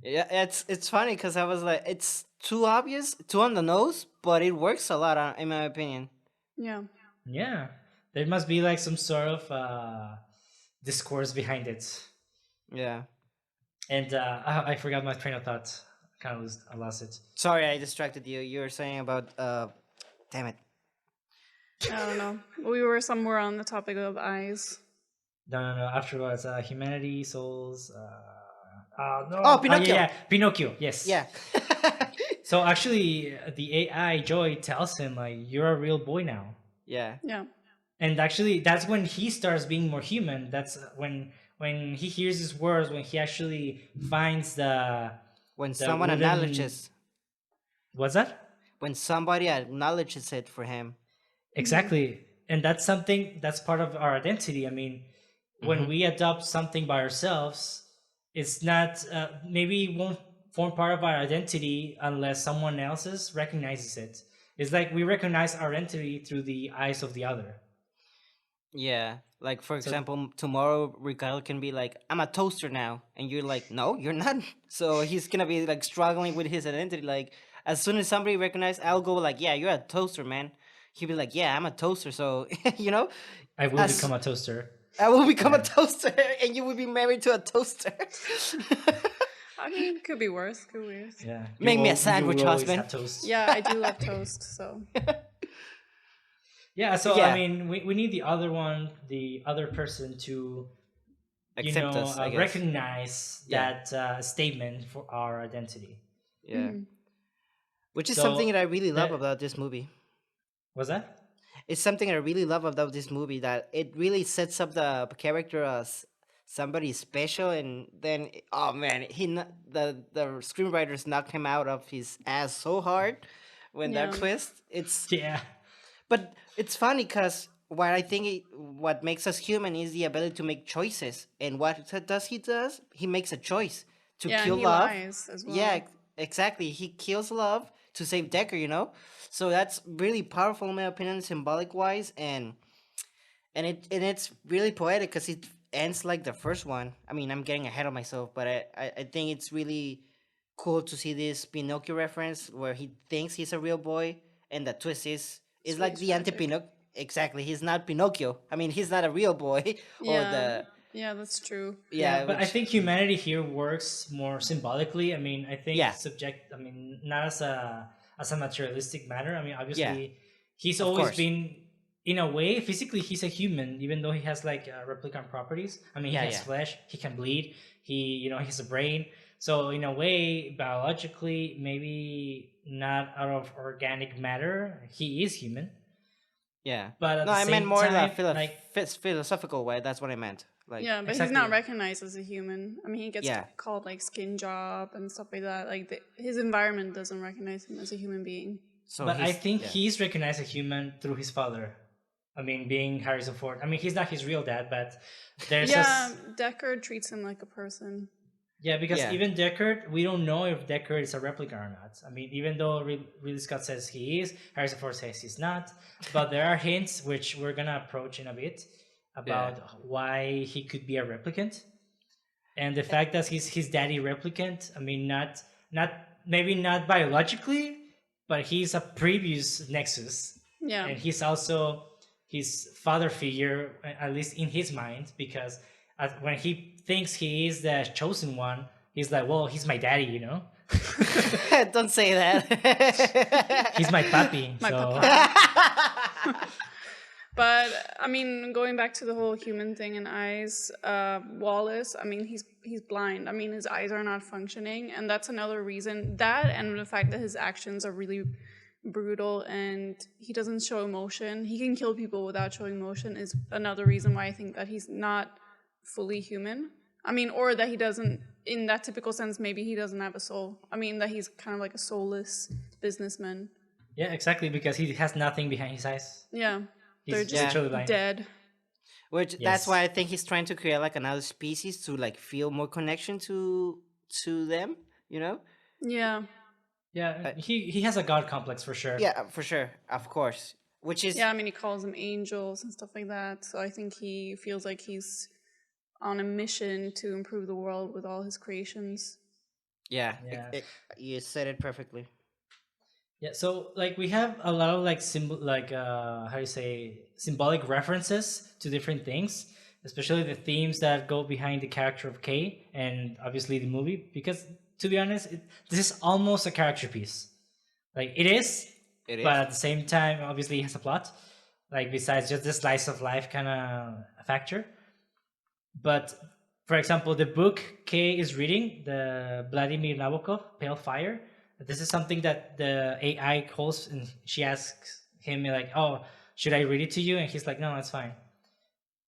Yeah, it's funny because I was like, it's too obvious, too on the nose, but it works a lot, in my opinion. Yeah. Yeah, there must be like some sort of discourse behind it. Yeah. And I forgot my train of thought. I lost it. Sorry, I distracted you. You were saying about damn it. I don't know. We were somewhere on the topic of eyes. No. Afterwards, humanity, souls. No. Oh, Pinocchio. Yeah. Pinocchio. Yes. Yeah. So actually, the AI Joy tells him like, "You're a real boy now." Yeah. Yeah. And actually, that's when he starts being more human. That's when he hears his words. When he actually finds When the someone wooden- acknowledges. What's that? When somebody acknowledges it for him. Exactly. And that's part of our identity. I mean, when we adopt something by ourselves, it's not, maybe it won't form part of our identity unless someone else's recognizes it. It's like we recognize our identity through the eyes of the other. Yeah. Like, for example, tomorrow Ricardo can be like, I'm a toaster now. And you're like, no, you're not. So he's going to be like struggling with his identity. Like, as soon as somebody recognizes, I'll go like, yeah, you're a toaster, man. He'll be like, yeah, I'm a toaster. So, you know, I will become a toaster. I will become a toaster and you will be married to a toaster. I mean, it could be worse. Could be worse. Yeah. Make me a sandwich, you will always husband. have toast. Yeah, I do love toast. So Yeah, so Yeah. I mean, we need the other person to, Accept us, I guess. recognize Yeah. that statement for our identity. Yeah. Which is So something that I really love that- about this movie. Was that? It's something I really love about this movie, that it really sets up the character as somebody special, and then oh man, the screenwriters knocked him out of his ass so hard when that Yeah. twist. It's Yeah. but it's funny because what makes us human is the ability to make choices, and what does he makes a choice to yeah, kill and he love. lies as well. Yeah, exactly. He kills love to save Deckard, you know? So that's really powerful in my opinion, symbolic wise, and it's really poetic because it ends like the first one. I mean, I'm getting ahead of myself, but I think it's really cool to see this Pinocchio reference where he thinks he's a real boy, and the twist is like really the anti Pinocchio. Exactly, he's not Pinocchio. I mean, he's not a real boy. Or Yeah. Yeah, that's true. But I which- think humanity here works more symbolically. I mean, I think Yeah. not as a materialistic matter. I mean, obviously, he's Of always course. been, in a way, physically, he's a human, even though he has like replicant properties. I mean, he Yeah, has yeah. flesh, he can bleed, he has a brain. So in a way, biologically, maybe not out of organic matter, he is human. Yeah. But at No, the I same meant more in time, a like, philosophical way. That's what I meant. Like, Yeah, but he's Exactly. not recognized as a human. I mean, he gets Yeah. called like skin job and stuff like that. Like his environment doesn't recognize him as a human being. so but I he's- think yeah. he's recognized as human through his father. I mean, being Harrison Ford. I mean, he's not his real dad, but there's Yeah, Deckard treats him like a person. because Yeah. even Deckard, we don't know if Deckard is a replica or not. I mean, even though Ridley Scott says he is, Harrison Ford says he's not. But there are hints which we're gonna approach in a bit about why he could be a replicant, and the fact that he's his daddy replicant. I mean, not maybe not biologically, but he's a previous Nexus. Yeah. And he's also his father figure, at least in his mind, because when he thinks he is the chosen one, he's like, well, he's my daddy, you know? Don't say that. He's my papi. My so papa. But I mean, going back to the whole human thing and eyes, Wallace, I mean, he's blind. I mean, his eyes are not functioning, and that's another reason. That and the fact that his actions are really brutal and he doesn't show emotion. He can kill people without showing emotion is another reason why I think that he's not fully human. I mean, or that he doesn't, in that typical sense, maybe he doesn't have a soul. I mean, that he's kind of like a soulless businessman. Yeah, exactly, because he has nothing behind his eyes. Yeah. He's They're just literally blind. dead. Which Yes. that's why I think he's trying to create like another species to like feel more connection to them, you know? Yeah. Yeah, he has a god complex for sure. Yeah, for sure, of course. Which is Yeah, I mean, he calls them angels and stuff like that. So I think he feels like he's on a mission to improve the world with all his creations. yeah, Yeah. You said it perfectly. Yeah, so like we have a lot of like how you say, symbolic references to different things, especially the themes that go behind the character of Kay and obviously the movie. Because to be honest, this is almost a character piece. Like it is, but at the same time, obviously, it has a plot. Like besides just the slice of life kind of factor. But for example, the book Kay is reading, the Vladimir Nabokov, Pale Fire. This is something that the AI calls, and she asks him like, "Oh, should I read it to you?" And he's like, "No, it's fine."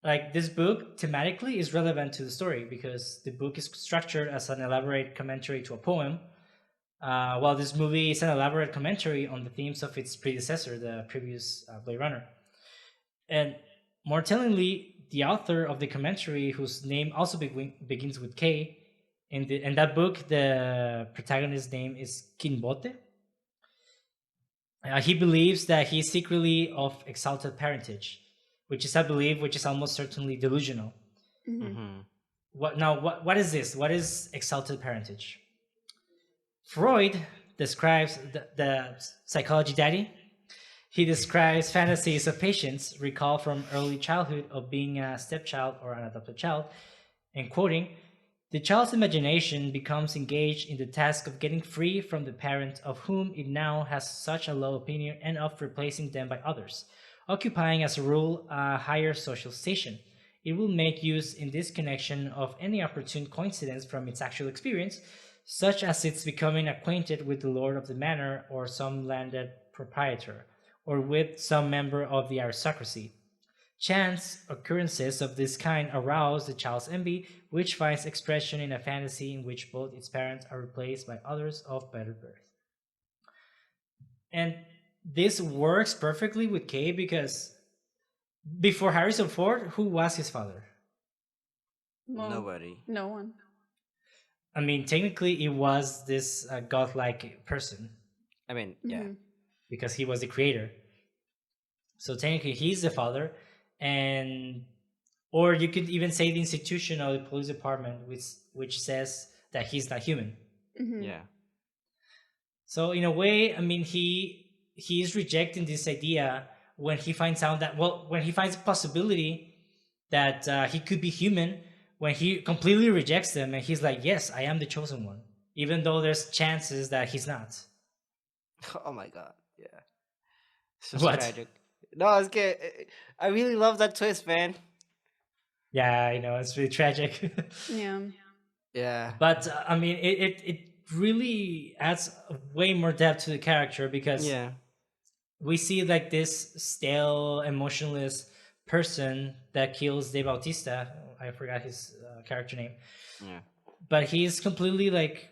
Like this book thematically is relevant to the story because the book is structured as an elaborate commentary to a poem, while this movie is an elaborate commentary on the themes of its predecessor, the previous Blade Runner. And more tellingly, the author of the commentary, whose name also begins with K, in that book, the protagonist's name is Kinbote. He believes that he is secretly of exalted parentage, which is a belief which is almost certainly delusional. What is this? What is exalted parentage? Freud describes the psychology daddy. He describes fantasies of patients recalled from early childhood of being a stepchild or an adopted child, and quoting, "The child's imagination becomes engaged in the task of getting free from the parent of whom it now has such a low opinion and of replacing them by others, occupying as a rule a higher social station. It will make use in this connection of any opportune coincidence from its actual experience, such as its becoming acquainted with the lord of the manor or some landed proprietor, or with some member of the aristocracy. Chance occurrences of this kind arouse the child's envy, which finds expression in a fantasy in which both its parents are replaced by others of better birth." And this works perfectly with Kay because before Harrison Ford, who was his father? Well, Nobody. No one. I mean, technically, it was this godlike person I mean, yeah. because he was the creator. So technically, he's the father, and or you could even say the institution of the police department, which says that he's not human. Yeah. So in a way, I mean, he is rejecting this idea when he finds out that, well, when he finds a possibility that he could be human, when he completely rejects them and he's like, "Yes, I am the chosen one," even though there's chances that he's not. Oh my god. Yeah. So What? tragic. No, it's good. I really love that twist, man. Yeah, I know, it's really tragic. Yeah. Yeah. But I mean, it really adds way more depth to the character because Yeah. we see like this stale, emotionless person that kills De Bautista. I forgot his character name, Yeah. but he's completely like,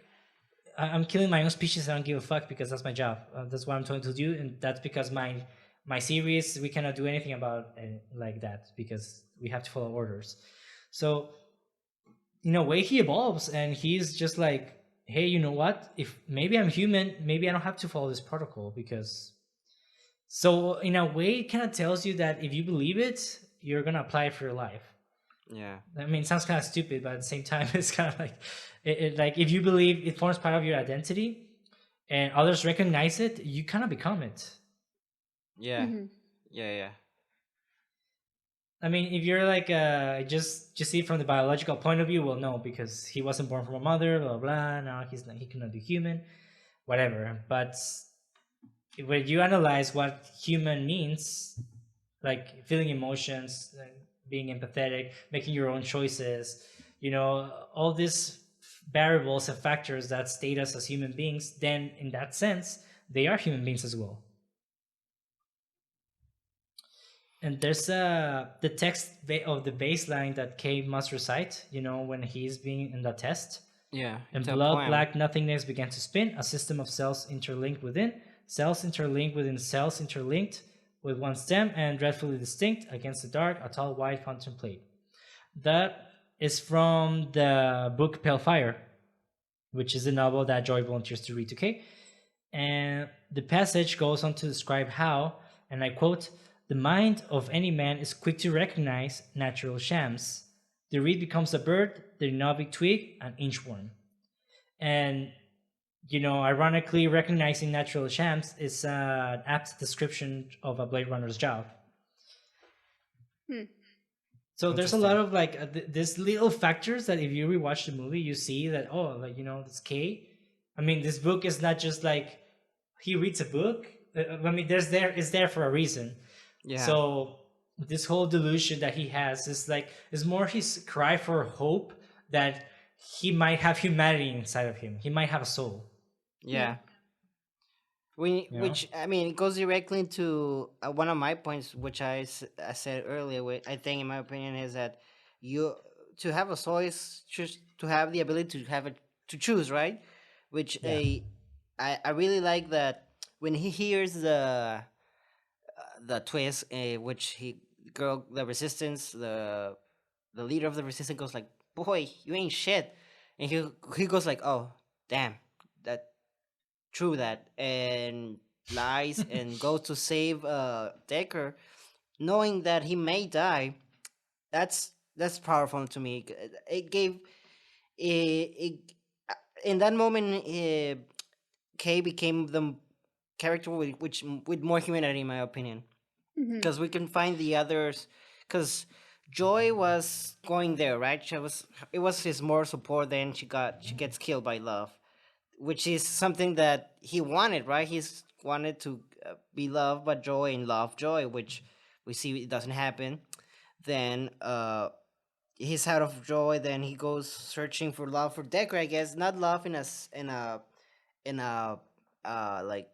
I'm killing my own species. I don't give a fuck because that's my job. That's what I'm trying to do, and that's because my series, we cannot do anything about it like that because we have to follow orders. So in a way, he evolves, and he's just like, "Hey, you know what? If maybe I'm human, maybe I don't have to follow this protocol because." So in a way, it kind of tells you that if you believe it, you're gonna apply it for your life. Yeah. I mean, it sounds kind of stupid, but at the same time, it's kind of like, like if you believe it forms part of your identity, and others recognize it, you kind of become it. Yeah. Yeah. I mean, if you're like just see it from the biological point of view, well, no, because he wasn't born from a mother, blah blah. Now he cannot be human, whatever. But when you analyze what human means, like feeling emotions, being empathetic, making your own choices, you know, all these variables and factors that state us as human beings, then in that sense, they are human beings as well. And there's the text of the baseline that K must recite, you know, when he's being in the test. Yeah. And It's a blood, poem. black nothingness began to spin, a system of cells interlinked within, cells interlinked within cells interlinked with one stem and dreadfully distinct against the dark, a tall white contemplate. That is from the book Pale Fire, which is a novel that Joy volunteers to read to Kay. And the passage goes on to describe how, and I quote, the mind of any man is quick to recognize natural shams. The reed becomes a bird, the novic twig, an inchworm. And, you know, ironically, recognizing natural shams is an apt description of a Blade Runner's job. So there's a lot of like these little factors that if you rewatch the movie, you see that, oh, like, you know, this K. I mean, this book is not just like he reads a book. I mean, it's there for a reason. Yeah. So this whole delusion that he has is more his cry for hope that he might have humanity inside of him. He might have a soul. Yeah. Which I mean, it goes directly into one of my points, which I said earlier. I think, in my opinion, is that to have a soul is just to have the ability to choose, right? Which I really like that when he hears the twist, which the resistance, the leader of the resistance goes like, "Boy, you ain't shit," and he goes like, "Oh, damn, that." True that, and lies and goes to save Deckard, knowing that he may die. That's powerful to me. It gave it in that moment. Kay became the character with more humanity, in my opinion, because we can find the others. Because Joy was going there, right? It was his moral support. Then she gets killed by love, which is something that he wanted, right? He's wanted to be loved by Joy and love Joy, which we see it doesn't happen. Then he's out of Joy. Then he goes searching for love for Deckard. I guess not love in a like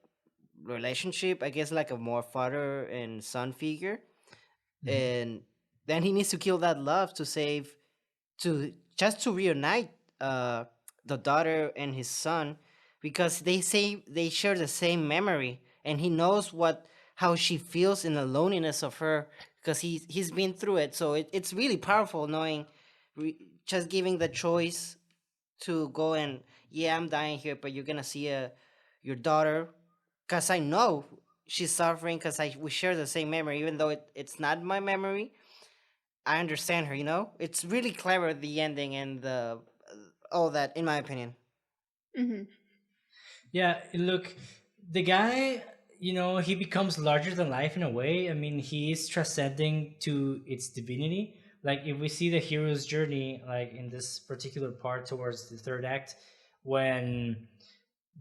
relationship. I guess like a more father and son figure. And then he needs to kill that love to reunite the daughter and his son, because they say they share the same memory, and he knows how she feels in the loneliness of her, because he's been through it. So it's really powerful knowing, just giving the choice to go and, yeah, I'm dying here, but you're gonna see your daughter, because I know she's suffering, because we share the same memory, even though it's not my memory. I understand her, you know? It's really clever, the ending and all that, in my opinion. Yeah, look, the guy, you know, he becomes larger than life in a way. I mean, he is transcending to its divinity. Like, if we see the hero's journey, like in this particular part towards the third act, when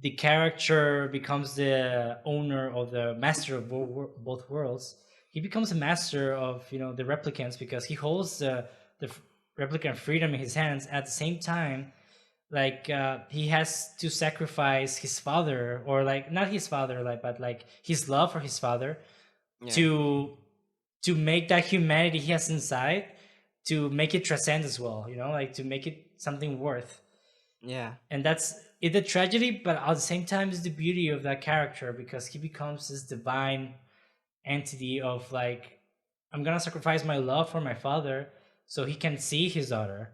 the character becomes the owner or the master of both worlds, he becomes a master of, you know, the replicants, because he holds the replicant freedom in his hands. At the same time, like he has to sacrifice his father, or like not his father, like, but like his love for his father, to make that humanity he has inside, to make it transcend as well, you know, like to make it something worth. And that's it, the tragedy, but at the same time is the beauty of that character, because he becomes this divine entity of like, I'm gonna sacrifice my love for my father so he can see his daughter,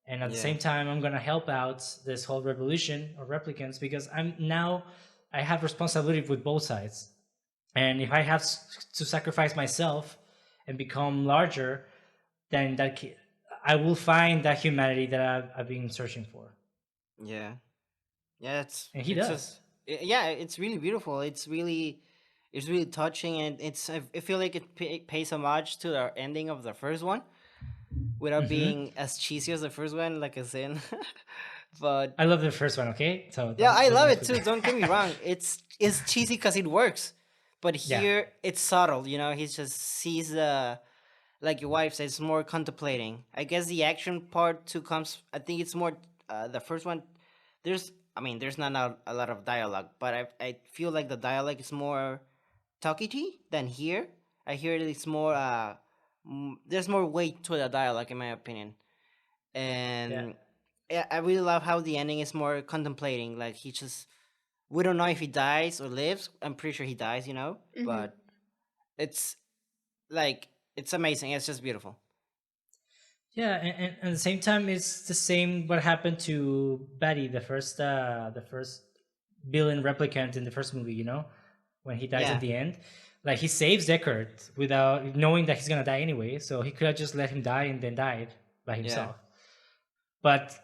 and at the same time I'm gonna help out this whole revolution of replicants, because I have responsibility with both sides, and if I have to sacrifice myself and become larger, then I will find that humanity that I've been searching for. And he does. It's really beautiful. It's really touching, and I feel like it pays homage to the ending of the first one, without being as cheesy as the first one, like I said. But I love the first one. Okay, so I love it too. Don't get me wrong. It's cheesy because it works. But Yeah. here it's subtle, you know. He just sees the, like your wife says, more contemplating. I guess the action part too comes. I think it's more the first one. I mean, there's not a lot of dialogue, but I feel like the dialogue is more talky than here. I hear it's more. There's more weight to the dialogue, in my opinion, Yeah. and yeah, I really love how the ending is more contemplating. Like he just, we don't know if he dies or lives. I'm pretty sure he dies, you know, but it's like it's amazing. It's just beautiful. Yeah, and at the same time, it's the same what happened to Betty, the first villain replicant in the first movie. You know, when he dies Yeah. at the end, like he saves Deckard without knowing that he's gonna die anyway. So he could have just let him die and then died by himself. But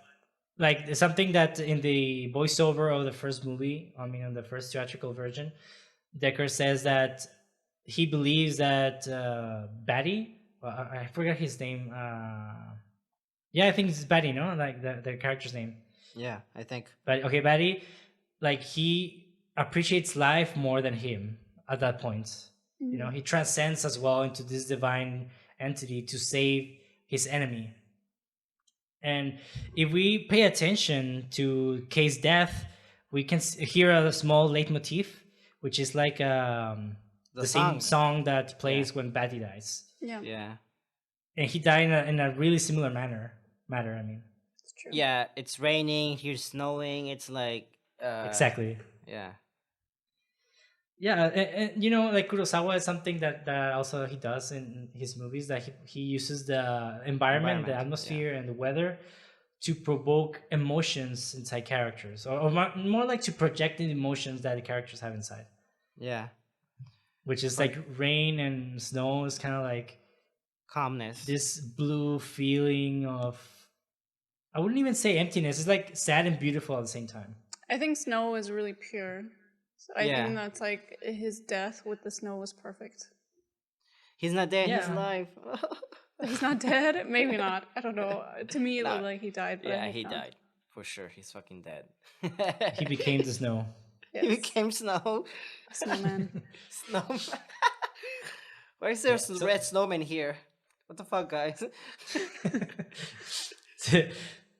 like it's something that in the voiceover of the first movie, I mean, on the first theatrical version, Deckard says that he believes that Batty, well, I forgot his name. Yeah, I think it's Batty, no? Like the character's name. Yeah, I think. But okay, Batty, like he appreciates life more than him at that point. You know, he transcends as well into this divine entity to save his enemy. And if we pay attention to Kay's death, we can hear a small leitmotif, which is like the same song that plays when Batty dies. Yeah. Yeah. And he died in a really similar manner. I mean, It's true. Yeah, it's raining. Here's snowing. It's like exactly. Yeah. Yeah, and you know, like Kurosawa is something that also he does in his movies, that he uses the environment, the atmosphere, and the weather to provoke emotions inside characters, or more like to project the emotions that the characters have inside. Yeah. Which is like rain and snow is kind of like calmness. This blue feeling of, I wouldn't even say emptiness. It's like sad and beautiful at the same time. I think snow is really pure. So I think that's like his death with the snow was perfect. He's not dead. He's alive. He's not dead? Maybe not. I don't know. To me, it looked like he died. But yeah, he died. For sure. He's fucking dead. He became the snow. Yes. He became snow. Snowman. Snowman. Why is there some red snowman here? What the fuck, guys?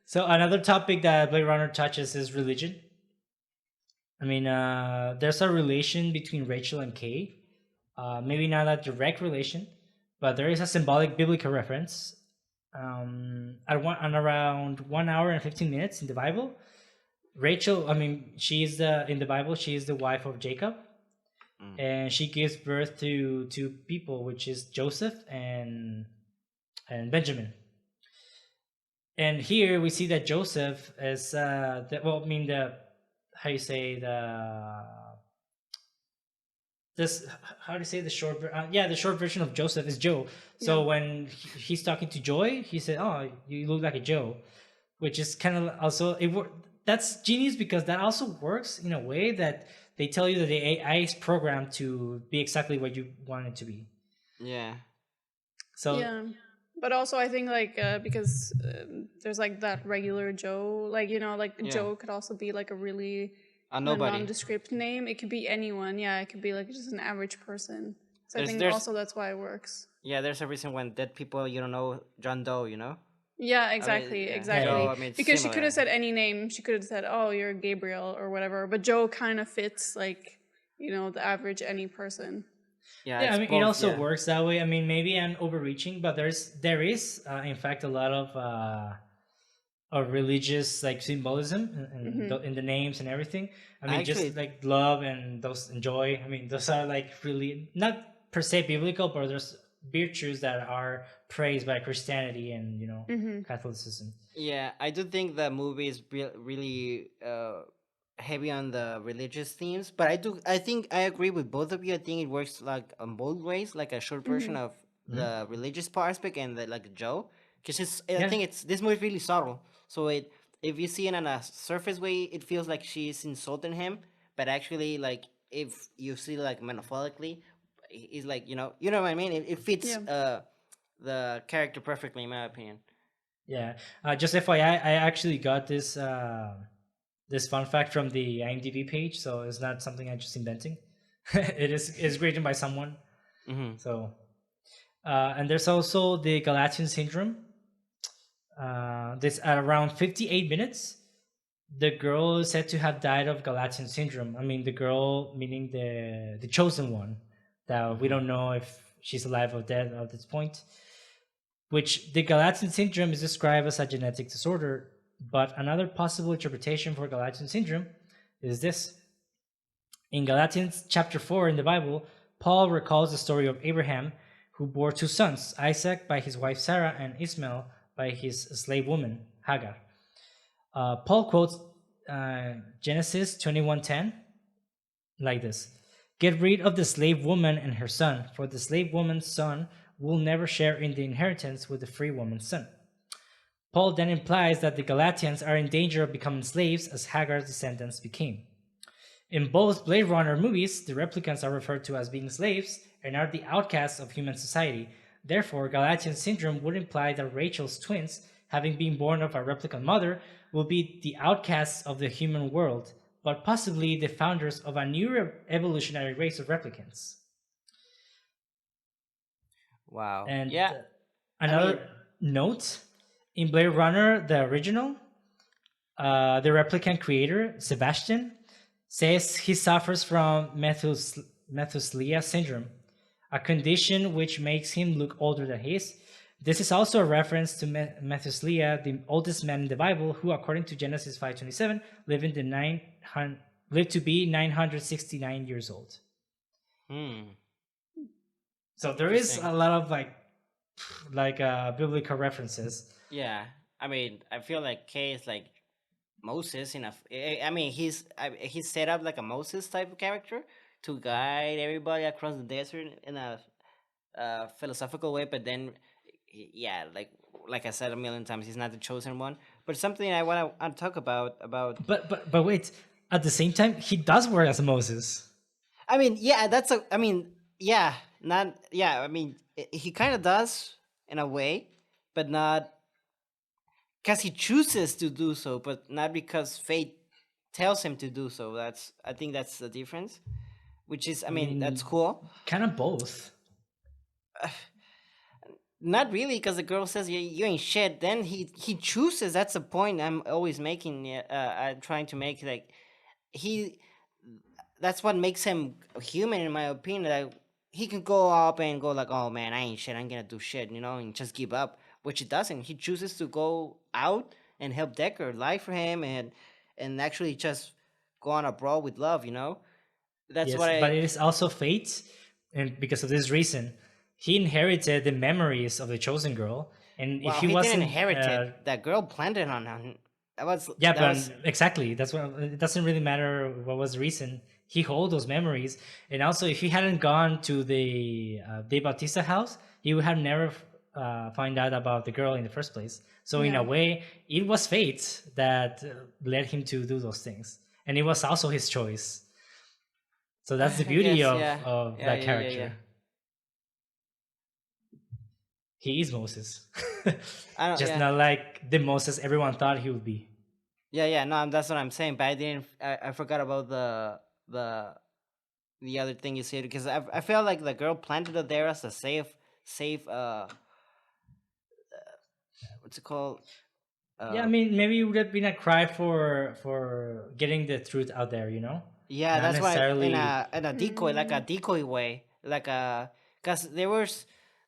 So another topic that Blade Runner touches is religion. I mean, there's a relation between Rachel and Kay. Maybe not a direct relation, but there is a symbolic biblical reference. Around 1 hour and 15 minutes in the Bible, Rachel, I mean, in the Bible, she is the wife of Jacob, and she gives birth to two people, which is Joseph and Benjamin. And here we see that Joseph is how you say the short the short version of Joseph is Joe. So when he's talking to Joy, he said, "Oh, you look like a Joe," which is kind of also that's genius, because that also works in a way that they tell you that the AI is programmed to be exactly what you want it to be. Yeah. So yeah. But also, I think because there's like that regular Joe, like Joe could also be like a really nondescript name. It could be anyone. Yeah, it could be like just an average person. So I think also that's why it works. Yeah, there's a reason when dead people you don't know John Doe, you know. Yeah, exactly, exactly. Joe, because she could have said any name. She could have said, "Oh, you're Gabriel" or whatever. But Joe kind of fits like the average any person. Yeah, I mean, it also works that way. I mean, maybe I'm overreaching, but there is in fact a lot of religious like symbolism in the names and everything. I mean, just like love and joy. I mean, those are like really not per se biblical, but there's virtues that are praised by Christianity and Catholicism. Yeah, I do think the movie is really heavy on the religious themes, but I think I agree with both of you. I think it works like on both ways, like a short version of the religious aspect and the like Joe, because I think this movie is really subtle. So if you see it on a surface way, it feels like she's insulting him, but actually, like if you see like metaphorically, he's like you know what I mean. It fits the character perfectly, in my opinion. Yeah, just FYI, I actually got this fun fact from the IMDb page, so it's not something I'm just inventing. It's written by someone. Mm-hmm. So, and there's also the Galatian syndrome. This at around 58 minutes. The girl is said to have died of Galatian syndrome. I mean, the girl meaning the chosen one. That we Mm-hmm. don't know if she's alive or dead at this point. Which the Galatian syndrome is described as a genetic disorder. But another possible interpretation for Galatian syndrome is this. In Galatians chapter 4 in the Bible, Paul recalls the story of Abraham, who bore two sons, Isaac by his wife Sarah and Ishmael by his slave woman Hagar. Paul quotes Genesis 21:10 like this: "Get rid of the slave woman and her son, for the slave woman's son will never share in the inheritance with the free woman's son." Paul then implies that the Galatians are in danger of becoming slaves as Hagar's descendants became. In both Blade Runner movies, the replicants are referred to as being slaves and are the outcasts of human society. Therefore, Galatian syndrome would imply that Rachel's twins, having been born of a replicant mother, will be the outcasts of the human world, but possibly the founders of a new evolutionary race of replicants. Wow. And Yeah. another note, in Blade Runner, the original, the replicant creator, Sebastian, says he suffers from Methuselah syndrome, a condition which makes him look older than he is. This is also a reference to Methuselah, the oldest man in the Bible, who, according to Genesis 5:27, lived to be 969 years old. So there is a lot of biblical references. Yeah, I mean, I feel like Kay is like Moses in a. I mean, he's set up like a Moses type of character to guide everybody across the desert in a philosophical way. But then, yeah, like I said a million times, he's not the chosen one. But something I want to talk about. But wait, at the same time, he does work as Moses. I mean, yeah, that's a. I mean, yeah, not yeah. I mean, he kind of does in a way, but not because he chooses to do so, but not because fate tells him to do so. I think that's the difference. Which is, I mean, that's cool. Kind of both. Not really, because the girl says you ain't shit. Then he chooses. That's the point I'm always making. I'm trying to make like he. That's what makes him human, in my opinion. Like he can go up and go like, "Oh man, I ain't shit. I'm gonna do shit," and just give up. Which he doesn't. He chooses to go out and help Deckard, lie for him, and actually just go on abroad with love. That's yes, what but it is also fate, and because of this reason, he inherited the memories of the chosen girl. And well, if he didn't wasn't inherit it, that girl planted on him. Exactly. That's what it doesn't really matter what was the reason. He holds those memories, and also if he hadn't gone to the De Bautista house, he would have never find out about the girl in the first place. So in a way, it was fate that led him to do those things, and it was also his choice. So that's the beauty of that character. Yeah. He is Moses, just not like the Moses everyone thought he would be. Yeah. No, that's what I'm saying. But I didn't. I forgot about the other thing you said, because I felt like the girl planted it there as a safe. What's it called? Yeah, I mean, maybe it would have been a cry for getting the truth out there, Yeah, Not that's necessarily... why in a decoy, like a decoy way, because there were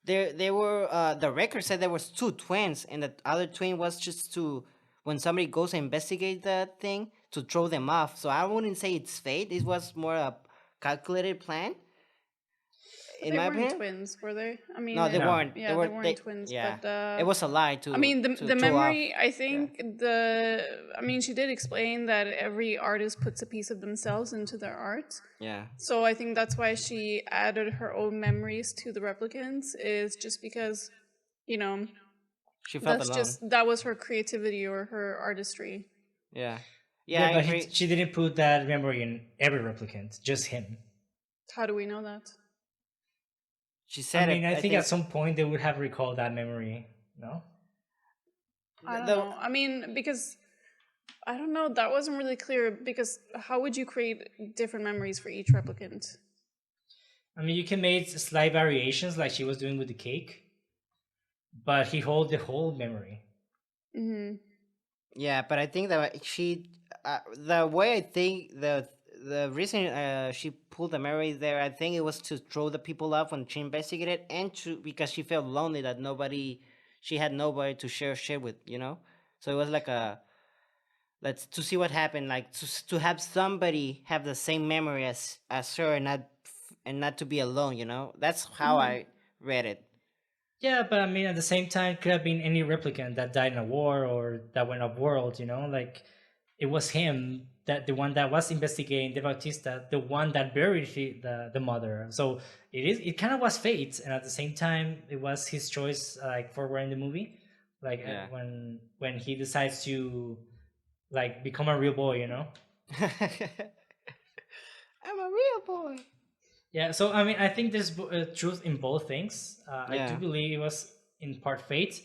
the record said there was two twins, and the other twin was just to, when somebody goes to investigate that thing, to throw them off. So I wouldn't say it's fate. It was more a calculated plan. They weren't twins, were they? I mean, no, they weren't. Yeah, they weren't twins. Yeah, but it was a lie to. I mean, the memory. Off. I think I mean, she did explain that every artist puts a piece of themselves into their art. Yeah. So I think that's why she added her own memories to the replicants, is just because, she felt alone. That was her creativity or her artistry. Yeah. Yeah, but she didn't put that memory in every replicant, just him. How do we know that? She said, I think at some point they would have recalled that memory, no? I don't know. I mean, because, I don't know, that wasn't really clear, because how would you create different memories for each replicant? I mean, you can make slight variations like she was doing with the cake, but he holds the whole memory. Hmm. Yeah, but I think that the way I think the reason she pulled the memory there, I think it was to throw the people off when she investigated, and to because she felt lonely that she had nobody to share shit with, you know. So it was like a let's to see what happened, like to have somebody have the same memory as her, and not to be alone, you know. That's how Hmm. I read it. Yeah, but I mean, at the same time, could have been any replicant that died in a war or that went off world. You know, like it was him that the one that was investigating the Bautista, the one that buried the mother. So it kind of was fate, and at the same time, it was his choice, like forward in the movie, like Yeah. when he decides to like become a real boy. You know. I'm a real boy. Yeah. So I mean, I think there's truth in both things. I do Yeah. believe it was in part fate,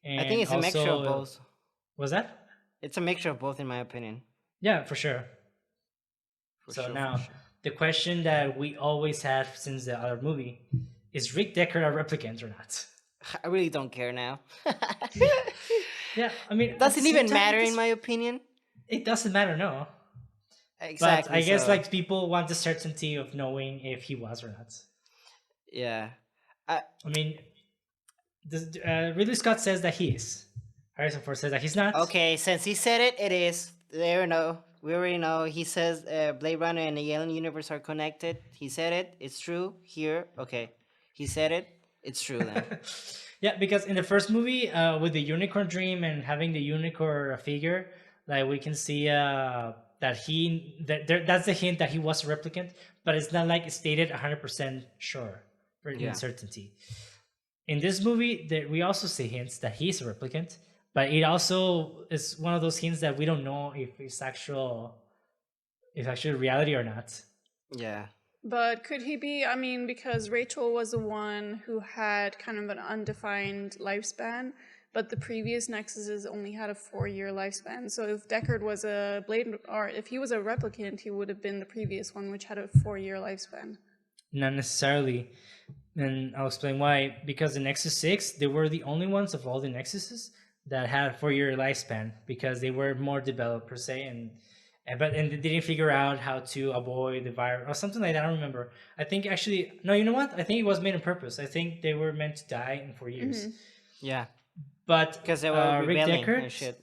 I think and it's a mixture of also both. was that. It's a mixture of both, in my opinion. Yeah, for sure. For So sure, for now, sure. the question that we always had since the other movie is Rick Deckard a replicant or not? I really don't care now. Yeah, I mean, at the Doesn't same even time, matter, in my opinion. it doesn't matter, no. But Exactly. I guess So, like people want the certainty of knowing if he was or not. yeah. I, I mean, Ridley Scott says that he is. Harrison Ford says that he's not. okay, since he said it, it is. There, no. We already know. He says Blade Runner and the Alien universe are connected. He said it. It's true. Here, okay. He said it. It's true then. Yeah, because in the first movie, with the unicorn dream and having the unicorn figure, like we can see that's the hint that he was a replicant, but it's not like stated 100% sure for in Yeah. certainty. In this movie, we also see hints that he's a replicant, but it also is one of those hints that we don't know if actually reality or not. Yeah. But could he be? I mean, because Rachel was the one who had kind of an undefined lifespan, but the previous Nexuses only had a 4-year lifespan. So if Deckard was a Blade, or if he was a replicant, he would have been the previous one, which had a 4-year lifespan. Not necessarily. And I'll explain why. Because the Nexus 6, they were the only ones of all the Nexuses that had 4-year lifespan because they were more developed per se, and they didn't figure out how to avoid the virus or something like that. I don't remember. I think actually no, you know what? I think it was made on purpose. I think they were meant to die in 4 years. Yeah. But Because they were Rick rebelling Deckard, and shit.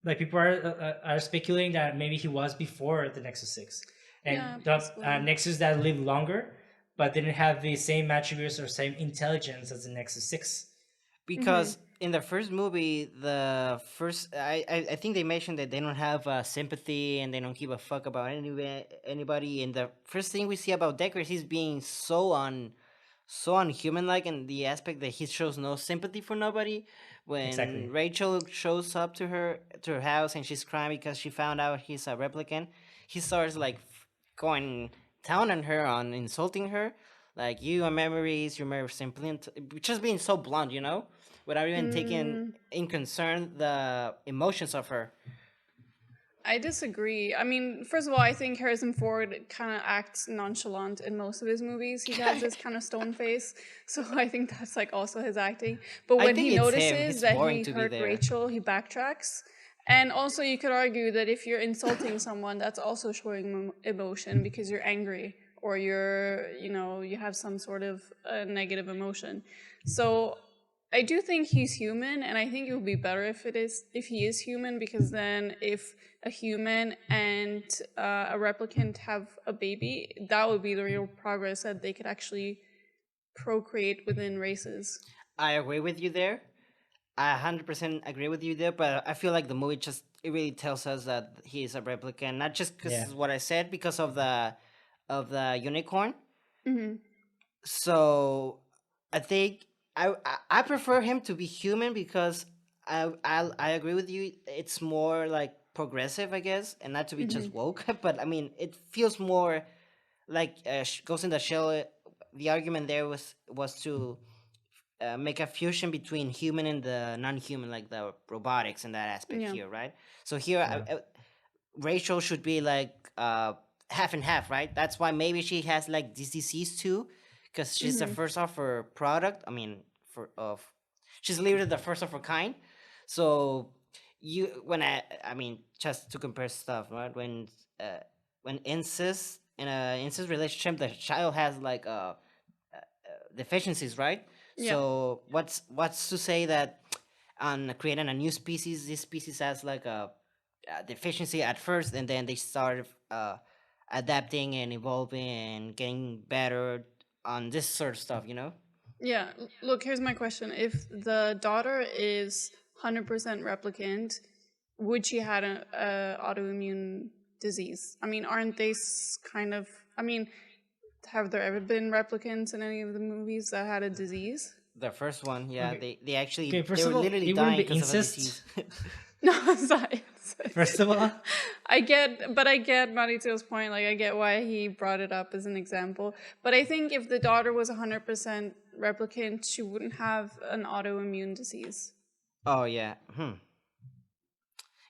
like people are speculating that maybe he was before the Nexus 6, Yeah, and the possibly. Nexus that lived longer but didn't have the same attributes or same intelligence as the Nexus 6. Because in the first movie, the first I think they mentioned that they don't have sympathy and they don't give a fuck about anybody. And the first thing we see about Deckard is he's being so unhuman like in the aspect that he shows no sympathy for nobody. When Exactly. Rachel shows up to her house and she's crying because she found out he's a replicant, he starts like going down on her, on insulting her, like you are memories, you remember simply, just being so blunt, you know, without even taking Mm, in concern the emotions of her. I disagree. I mean, first of all, I think Harrison Ford kind of acts nonchalant in most of his movies. He has this kind of stone face, so I think that's like also his acting. But I when think he it's him. notices It's that boring he to be hurt there. Rachel, he backtracks. And also, you could argue that if you're insulting someone, that's also showing emotion because you're angry or you have some sort of negative emotion. So I do think he's human, and I think it would be better if he is human, because then if a human and a replicant have a baby, that would be the real progress, that they could actually procreate within races. I agree with you there. I 100% agree with you there, but I feel like the movie just it really tells us that he is a replicant, not just because Yeah. of what I said, because of the unicorn. Hmm. So I think I prefer him to be human because I agree with you. It's more like progressive, I guess, and not to be Hmm. just woke. But I mean, it feels more like Ghost in the Shell. The argument there was to make a fusion between human and the non-human, like the robotics and that aspect Yeah. here, right? So here, Yeah. Rachel should be like half and half, right? That's why maybe she has like this disease too, because she's the Hmm. first of her product. I mean, she's literally the first of her kind. So I mean, just to compare stuff, right? When incest in a incest relationship, the child has like deficiencies, right? Yeah. So what's to say that on creating a new species, this species has like a deficiency at first, and then they start adapting and evolving and getting better on this sort of stuff, you know? Yeah. Look, here's my question. If the daughter is 100% replicant, would she had a autoimmune disease? I mean, aren't they kind of? I mean, have there ever been replicants in any of the movies that had a disease? The first one, yeah, Okay. they Okay, they first were of all, literally it wouldn't dying be because of a incest. disease. No, science. First of all, I get Maurizio's point. Like, I get why he brought it up as an example. But I think if the daughter was 100% replicant, she wouldn't have an autoimmune disease. Oh yeah,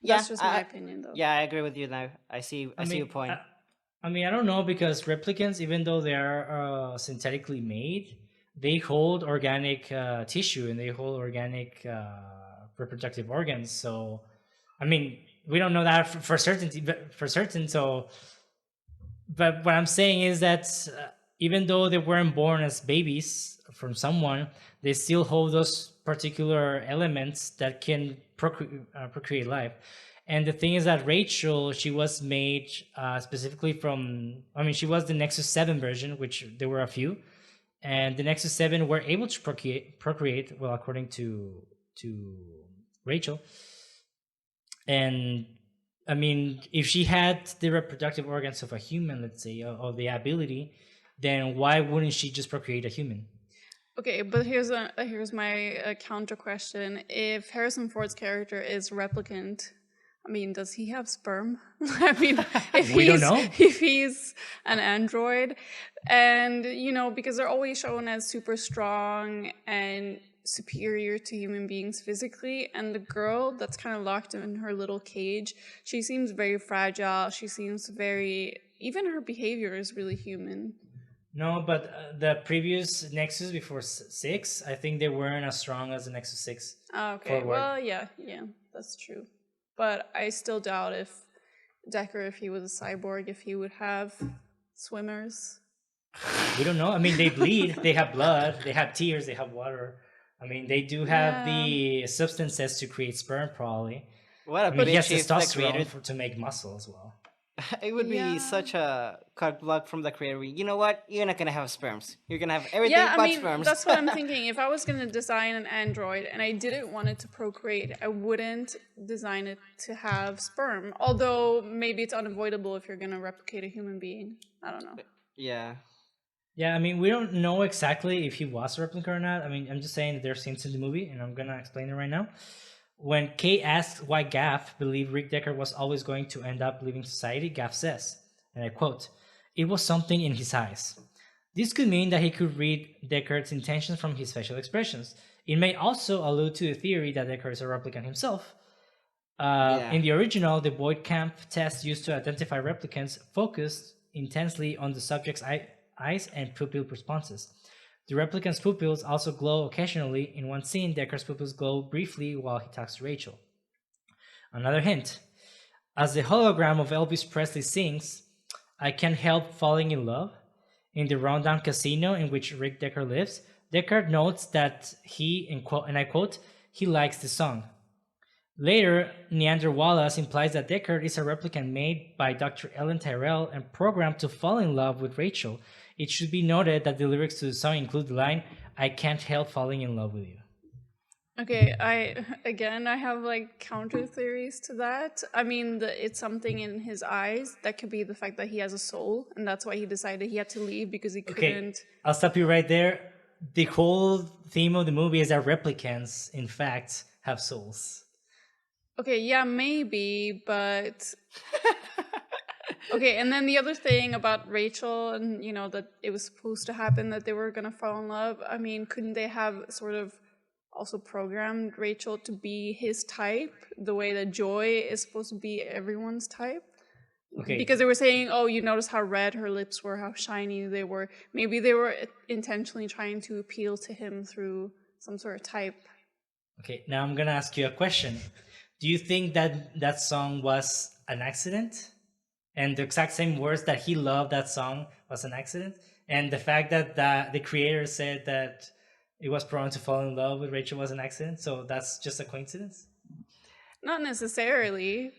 yeah, That's just my opinion, though. yeah, I agree with you now. I I see your mean, point. I mean, I don't know because replicants, even though they are synthetically made, they hold organic tissue and they hold organic reproductive organs. So, I mean, we don't know that for certainty, but for certain. So, but what I'm saying is that even though they weren't born as babies from someone, they still hold those particular elements that can procreate life. And the thing is that Rachel, she was made specifically from, I mean, she was the Nexus 7 version, which there were a few. And the Nexus 7 were able to procreate well, according to Rachel. And I mean, if she had the reproductive organs of a human, let's say, or the ability, then why wouldn't she just procreate a human? Okay, but here's my counter question. If Harrison Ford's character is replicant, I mean, does he have sperm? I mean, We don't know. if he's an android, and because they're always shown as super strong and superior to human beings physically, and the girl that's kind of locked in her little cage, she seems very fragile. She seems very, even her behavior is really human. No, but the previous Nexus before 6, I think they weren't as strong as the Nexus 6 Okay, forward. well, yeah, that's true. But I still doubt if Deckard, if he was a cyborg, if he would have swimmers. We don't know. I mean, they bleed, they have blood, they have tears, they have water. I mean, they do have Yeah. the substances to create sperm, probably. What a I mean, he has bitch if the testosterone creator. to make muscle as well. It would be Yeah. such a cut block from the creator. You know what? You're not gonna have sperms. You're gonna have everything Yeah, I but mean, sperms. that's what I'm thinking. If I was going to design an android and I didn't want it to procreate, I wouldn't design it to have sperm. Although maybe it's unavoidable if you're going to replicate a human being. I don't know. Yeah. Yeah, I mean, we don't know exactly if he was a replica or not. I mean, I'm just saying that there's scenes in the movie, and I'm going to explain it right now. When Kay asks why Gaff believed Rick Deckard was always going to end up leaving society, Gaff says, and I quote, "It was something in his eyes. This could mean that he could read Deckard's intentions from his facial expressions. It may also allude to the theory that Deckard is a replicant himself. Yeah. In the original, the Void Camp test used to identify replicants focused intensely on the subject's eyes and pupil responses. The replicant's pupils also glow occasionally. In one scene, Deckard's pupils glow briefly while he talks to Rachel. Another hint. As the hologram of Elvis Presley sings, I Can't Help Falling in Love, in the rundown casino in which Rick Deckard lives, Deckard notes that he, and I quote, he likes the song. Later, Neander Wallace implies that Deckard is a replicant made by Dr. Ellen Tyrell and programmed to fall in love with Rachel. It should be noted that the lyrics to the song include the line, I can't help falling in love with you. Okay, I have like counter theories to that. I mean, it's something in his eyes that could be the fact that he has a soul, and that's why he decided he had to leave because he couldn't. I'll stop you right there. The whole theme of the movie is that replicants, in fact, have souls. Okay, yeah, maybe, but okay, and then the other thing about Rachel and that it was supposed to happen that they were gonna fall in love. I mean, couldn't they have sort of also programmed Rachel to be his type, the way that Joy is supposed to be everyone's type? Okay. Because they were saying, oh, you notice how red her lips were, how shiny they were. Maybe they were intentionally trying to appeal to him through some sort of type. Okay, now I'm gonna ask you a question. Do you think that that song was an accident? And the exact same words that he loved that song was an accident? And the fact that the creator said that it was prone to fall in love with Rachel was an accident? So that's just a coincidence? Not necessarily.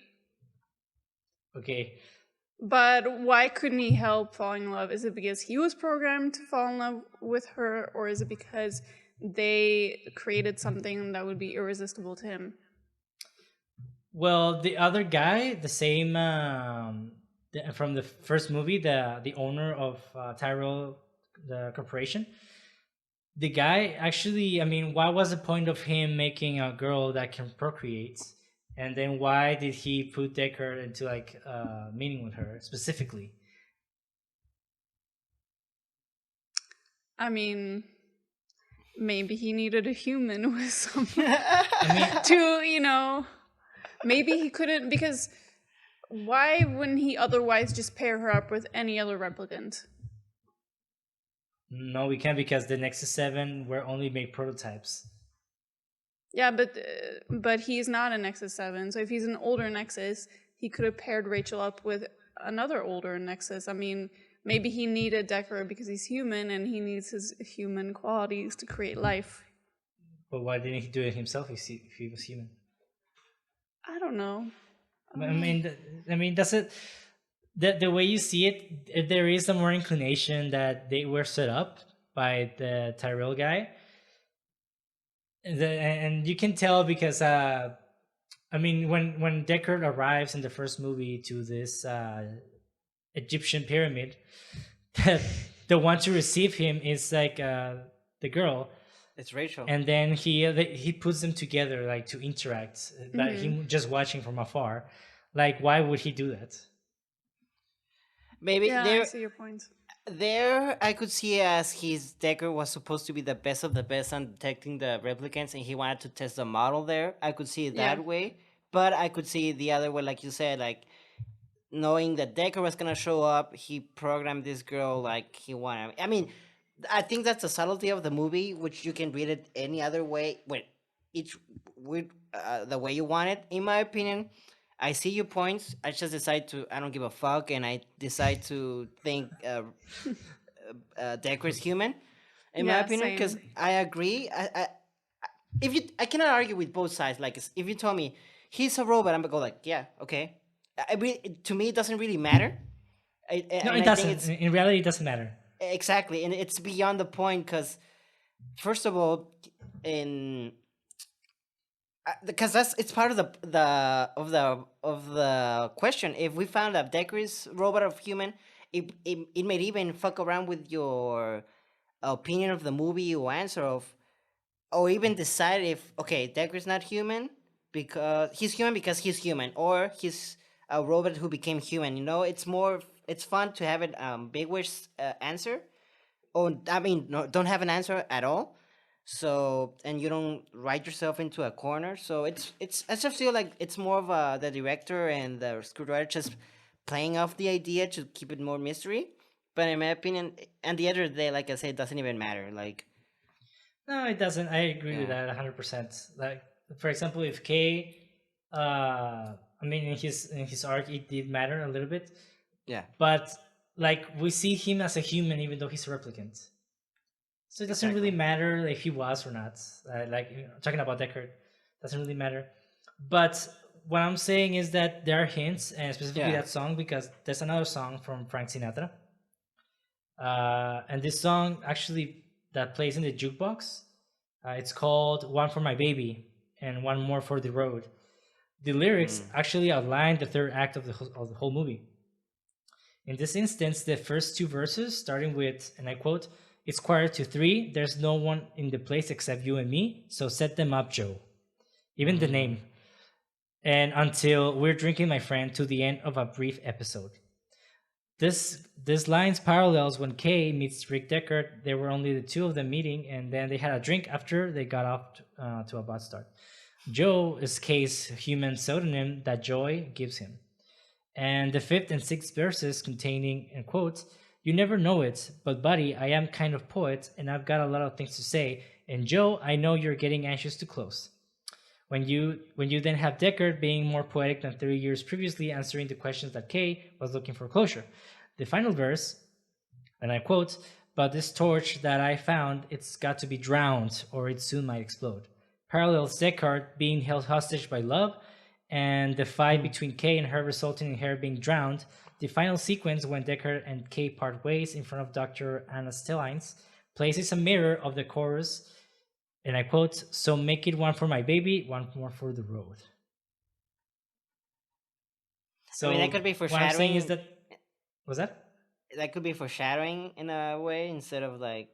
Okay. But why couldn't he help falling in love? Is it because he was programmed to fall in love with her, or is it because they created something that would be irresistible to him? Well, the other guy, the same from the first movie, the owner of Tyrell, the corporation, the guy actually, I mean, what was the point of him making a girl that can procreate? And then why did he put Deckard into like meeting with her specifically? I mean, maybe he needed a human with some I mean, to, you know, maybe he couldn't, because why wouldn't he otherwise just pair her up with any other replicant? no, we can't because the Nexus 7 were only made prototypes. Yeah, but he's not a Nexus 7, so if he's an older Nexus, he could have paired Rachel up with another older Nexus. I mean, maybe he needed Deckard because he's human and he needs his human qualities to create life. But why didn't he do it himself if he was human? I don't know. I mean, that's it. The way you see it, there is a more inclination that they were set up by the Tyrell guy. And you can tell because I mean, when Deckard arrives in the first movie to this Egyptian pyramid, the one to receive him is like the girl. It's Rachel. And then he puts them together like to interact, like him just watching from afar. Like, why would he do that? Maybe Yeah, there, I see your point. there I could see as his Deckard was supposed to be the best of the best on detecting the replicants, and he wanted to test the model there. I could see it that Yeah. way, but I could see it the other way, like you said, like knowing that Deckard was gonna show up, he programmed this girl like he wanted. I mean, I think that's the subtlety of the movie, which you can read it any other way, with the way you want it. In my opinion, I see your points. I just decide to. I don't give a fuck, and I decide to think Deckard's human. In my Yeah, opinion, because same. I agree. I cannot argue with both sides. Like if you tell me he's a robot, I'm gonna go like, yeah, okay. To me, it doesn't really matter. No, And it I think doesn't. In reality, it doesn't matter. exactly, and it's beyond the point because, first of all, in because that's it's part of the question. If we found a Deckard's robot of human, it may even fuck around with your opinion of the movie or answer of, or even decide if okay, Deckard's not human because he's human, or he's a robot who became human. You know, it's fun to have it ambiguous answer, or I mean, no, don't have an answer at all. So and you don't write yourself into a corner. So it's I just feel like it's more of the director and the scriptwriter just playing off the idea to keep it more mystery. But in my opinion, and the other day, like I said, it doesn't even matter. Like No, it doesn't. I agree with yeah, that 100%. Like, for example, if K, I mean, in his arc, it did matter a little bit, yeah, but like we see him as a human, even though he's a replicant. So it doesn't really exactly. matter if he was or not. Like talking about Deckard, doesn't really matter. But what I'm saying is that there are hints, and specifically Yeah. that song, because there's another song from Frank Sinatra, and this song actually that plays in the jukebox. It's called "One for My Baby" and "One More for the Road." The lyrics Mm. actually outline the third act of of the whole movie. In this instance, the first two verses, starting with, and I quote, "It's 2:45. There's no one in the place except you and me, so set them up, Joe." Even the name. And until "We're drinking, my friend, to the end of a brief episode." This line's parallels when Kay meets Rick Deckard. There were only the two of them meeting, and then they had a drink after they got off to a bus start. Joe is Kay's human pseudonym that Joy gives him. And the fifth and sixth verses containing, in quotes, "You never know it, but buddy, I am kind of poet, and I've got a lot of things to say. And Joe, I know you're getting anxious to close." When you then have Deckard being more poetic than 30 years previously, answering the questions that Kay was looking for closure. The final verse, and I quote, "But this torch that I found, it's got to be drowned, or it soon might explode," parallels Deckard being held hostage by love, and the fight between Kay and her resulting in her being drowned. The final sequence, when Deckard and Kay part ways in front of Dr. Anna Stellines, places a mirror of the chorus, and I quote, "So make it one for my baby, one more for the road." So I mean, that could be what I'm saying is foreshadowing. that, was that? That could be foreshadowing in a way instead of like.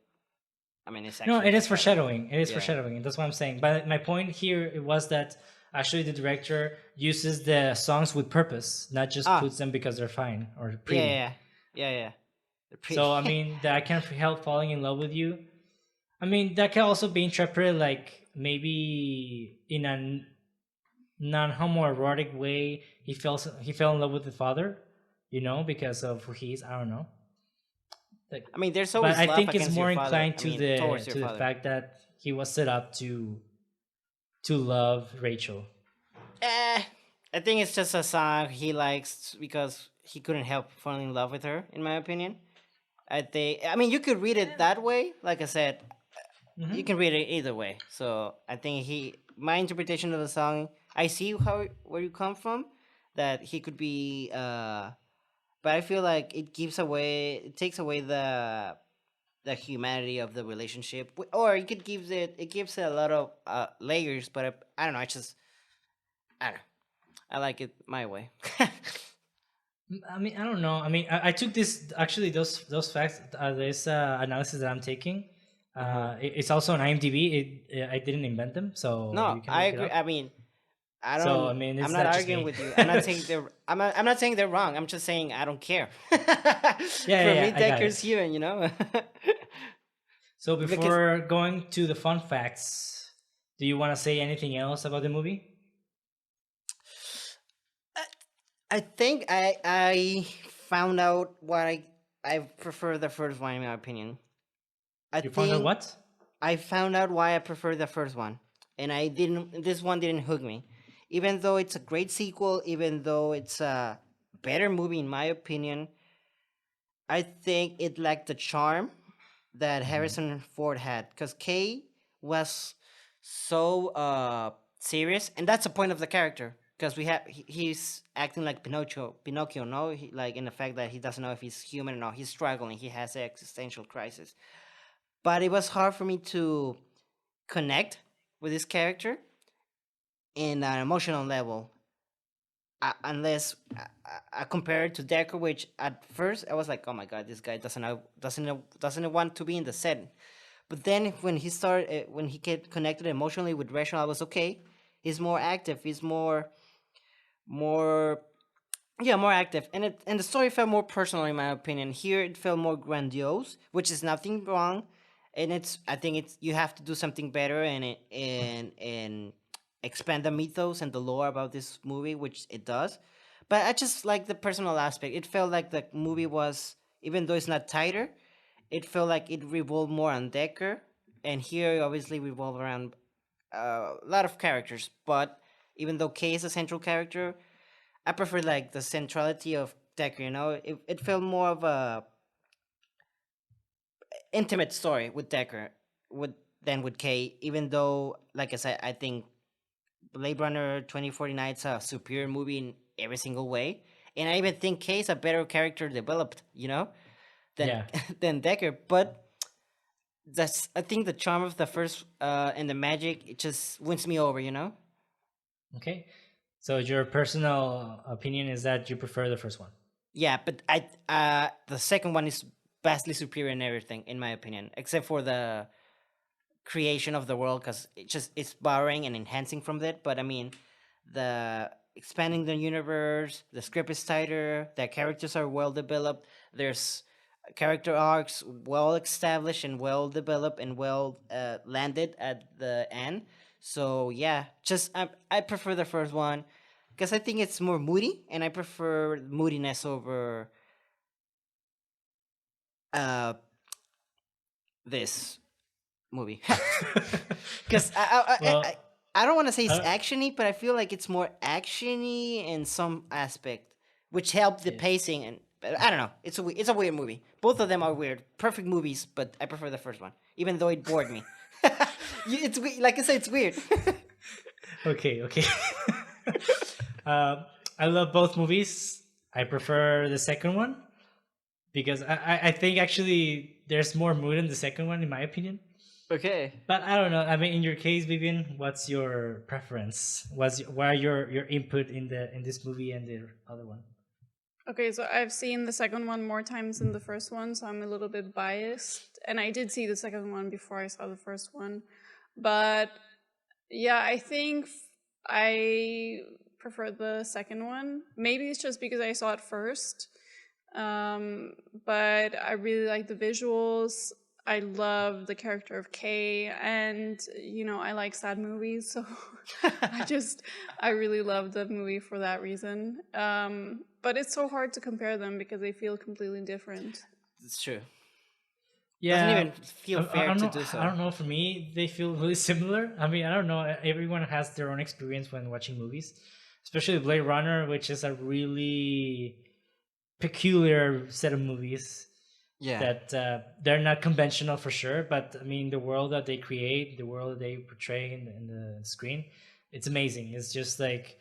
I mean, it's No, actually it is foreshadowing. foreshadowing. It is Yeah. foreshadowing. That's what I'm saying. But my point here it was that actually the director uses the songs with purpose, not just Ah, puts them because they're fine or yeah, pretty. yeah, yeah, yeah. The So I mean, that I can't help falling in love with you. I mean, that can also be interpreted like maybe in a non-homoerotic way. He fell in love with the father, because of who he is. I don't know. Like, I mean, there's but always I love think it's against your more father. inclined I to mean, the towards your to the father. fact that he was set up to love Rachel. I think it's just a song he likes because he couldn't help falling in love with her. In my opinion, I think. I mean, you could read it that way. Like I said, you Hmm. can read it either way. So I think my interpretation of the song, I see where you come from, that he could be. But I feel like it takes away the humanity of the relationship, or it gives it a lot of layers. But I don't know. I don't know. I like it my way. I mean, I don't know. I mean, I took this actually those facts, this analysis that I'm taking. Uh-huh. It's also on IMDb. I didn't invent them, so No, you can I look it agree. I up. mean, I So I don't. mean, I'm it's not not just arguing me. with you. I'm not saying they're. I'm not saying they're wrong. I'm just saying I don't care. Yeah, For yeah, me, yeah. I got Decker's it. human. So Because before going to the fun facts, do you want to say anything else about the movie? I think I found out why I prefer the first one in my opinion. I You found out think what? I found out why I prefer the first one, and I didn't. This one didn't hook me, even though it's a great sequel. Even though it's a better movie in my opinion, I think it lacked the charm that Mhm. Harrison Ford had, because Kay was so serious, and that's the point of the character. Because he's acting like Pinocchio, no, like in the fact that he doesn't know if he's human or not. He's struggling. He has an existential crisis. But it was hard for me to connect with this character in an emotional level, unless I compare it to Decker, which at first I was like, "Oh my god, this guy doesn't want to be in the set." But then when he get connected emotionally with Rachel, I was okay. He's more active. He's more yeah, more active, and the story felt more personal in my opinion. Here it felt more grandiose, which is nothing wrong, and I think it's you have to do something better and expand the mythos and the lore about this movie, which it does. But I just like the personal aspect. It felt like the movie was, even though it's not tighter, it felt like it revolved more on Decker, and here it obviously revolved around a lot of characters. But even though Kay is a central character, I prefer like the centrality of Decker. It felt more of a intimate story with Decker, with than with Kay. Even though, like I said, I think Blade Runner 2049 is a superior movie in every single way, and I even think Kay is a better character developed, than Yeah. than Decker. But that's I think the charm of the first and the magic, it just wins me over. Okay. So your personal opinion is that you prefer the first one. Yeah, but I the second one is vastly superior in everything, in my opinion, except for the creation of the world, because it's borrowing and enhancing from that. But I mean, the expanding the universe, the script is tighter, the characters are well developed. There's character arcs well established and well developed and well landed at the end. So yeah, just I prefer the first one. because I think it's more moody, and I prefer moodiness over uh this movie. Because Well, I don't want to say it's uh, actiony, but I feel like it's more actiony in some aspect, which helped the yeah. pacing. And but I don't know. It's a weird movie. Both of them are weird, perfect movies, but I prefer the first one, even though it bored me. Like I said, it's weird. Okay, okay. I love both movies. I prefer the second one because I think actually there's more mood in the second one, in my opinion. Okay. But I don't know. I mean, in your case, Vivian, what's your preference? What are your input in this movie and the other one? Okay, so I've seen the second one more times than the first one, so I'm a little bit biased. And I did see the second one before I saw the first one. But yeah, I think I prefer the second one. Maybe it's just because I saw it first. But I really like the visuals. I love the character of Kay, and I like sad movies, so I really love the movie for that reason. But it's so hard to compare them because they feel completely different. It's true. Doesn't Yeah, even feel I fair don't to know. do I so. don't know. For me, they feel really similar. I mean, I don't know. Everyone has their own experience when watching movies, especially Blade Runner, which is a really peculiar set of movies Yeah. that they're not conventional for sure. But I mean, the world that they create, the world that they portray in the screen, it's amazing. It's just like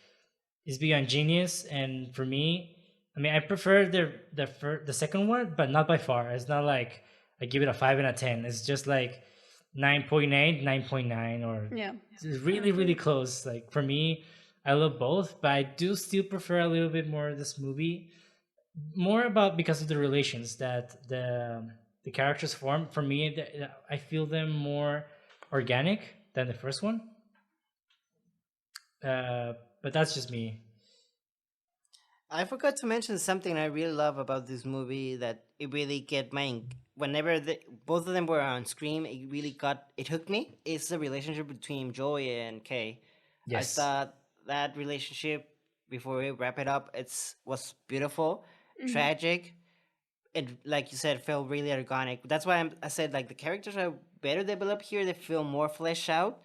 it's beyond genius. And for me, I mean, I prefer the second one, but not by far. It's not like I give it a 5 out of 10. It's just like 9.8, 9.9, or Yeah, it's I really, really agree. close. Like for me, I love both, but I do still prefer a little bit more this movie, more about because of the relations that the characters form. For me, I feel them more organic than the first one. Uh, but that's just me. I forgot to mention something I really love about this movie that it really get my whenever both of them were on screen, it hooked me. It's the relationship between Joy and Kay. I Yes. thought that relationship, before we wrap it up, was beautiful, Hmm. tragic. It, like you said, felt really organic. That's why I said like the characters are better developed here. They feel more fleshed out.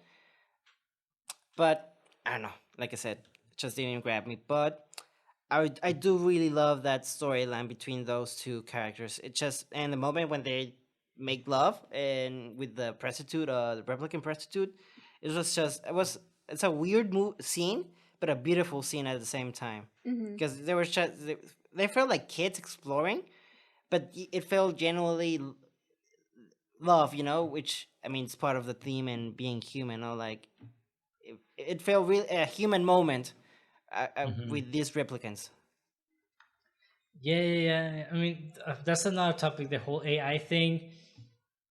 But I don't know. Like I said, it just didn't grab me. But I do really love that storyline between those two characters. It just, and the moment when they make love and with the prostitute, the replicant prostitute, it's a weird scene, but a beautiful scene at the same time. Hmm. Because they felt like kids exploring, but it felt genuinely love, which I mean, it's part of the theme and being human. Like it felt really a human moment Hmm. with these replicants. Yeah, yeah, yeah. I mean, that's another topic. The whole AI thing.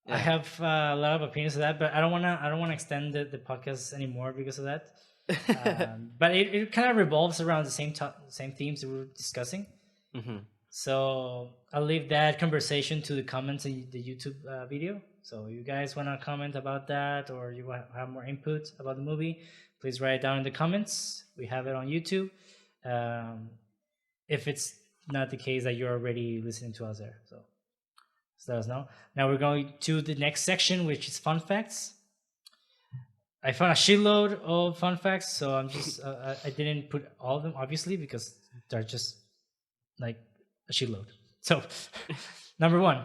I Yeah. have a lot of opinions of that, but I don't wanna. I don't wanna extend the podcast anymore because of that. But it kind of revolves around the same themes that we were discussing. Hmm. So I'll leave that conversation to the comments in the YouTube video. So you guys want to comment about that, or you have more input about the movie, please write it down in the comments. We have it on YouTube. Um, if it's not the case that you're already listening to us there, so let us know. Now we're going to the next section, which is fun facts. I found a shitload of fun facts, so I'm just I didn't put all of them obviously because they're just like a shitload. So, number one,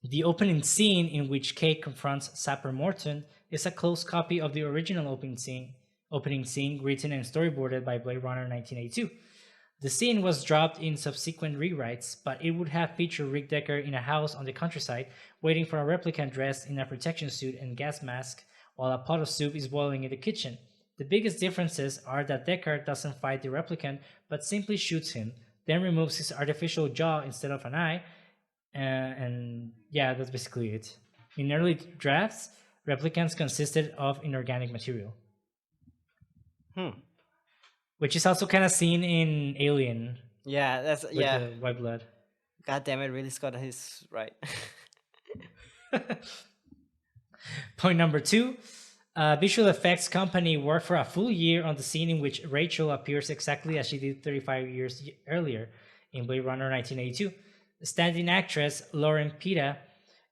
the opening scene in which Kate confronts Sapper Morton is a close copy of the original opening scene written and storyboarded by Blade Runner 1982. The scene was dropped in subsequent rewrites, but it would have featured Rick Deckard in a house on the countryside, waiting for a replicant dressed in a protection suit and gas mask, while a pot of soup is boiling in the kitchen. The biggest differences are that Deckard doesn't fight the replicant, but simply shoots him, then removes his artificial jaw instead of an eye, and yeah, that's basically it. In early drafts, replicants consisted of inorganic material, Hmm. which is also kind of seen in Alien Yeah, that's with yeah. the white blood. God damn it, really Scott is right. Point number two, A visual effects company worked for a full year on the scene in which Rachel appears exactly as she did 35 years earlier in Blade Runner 1982. The standing actress Lauren Pita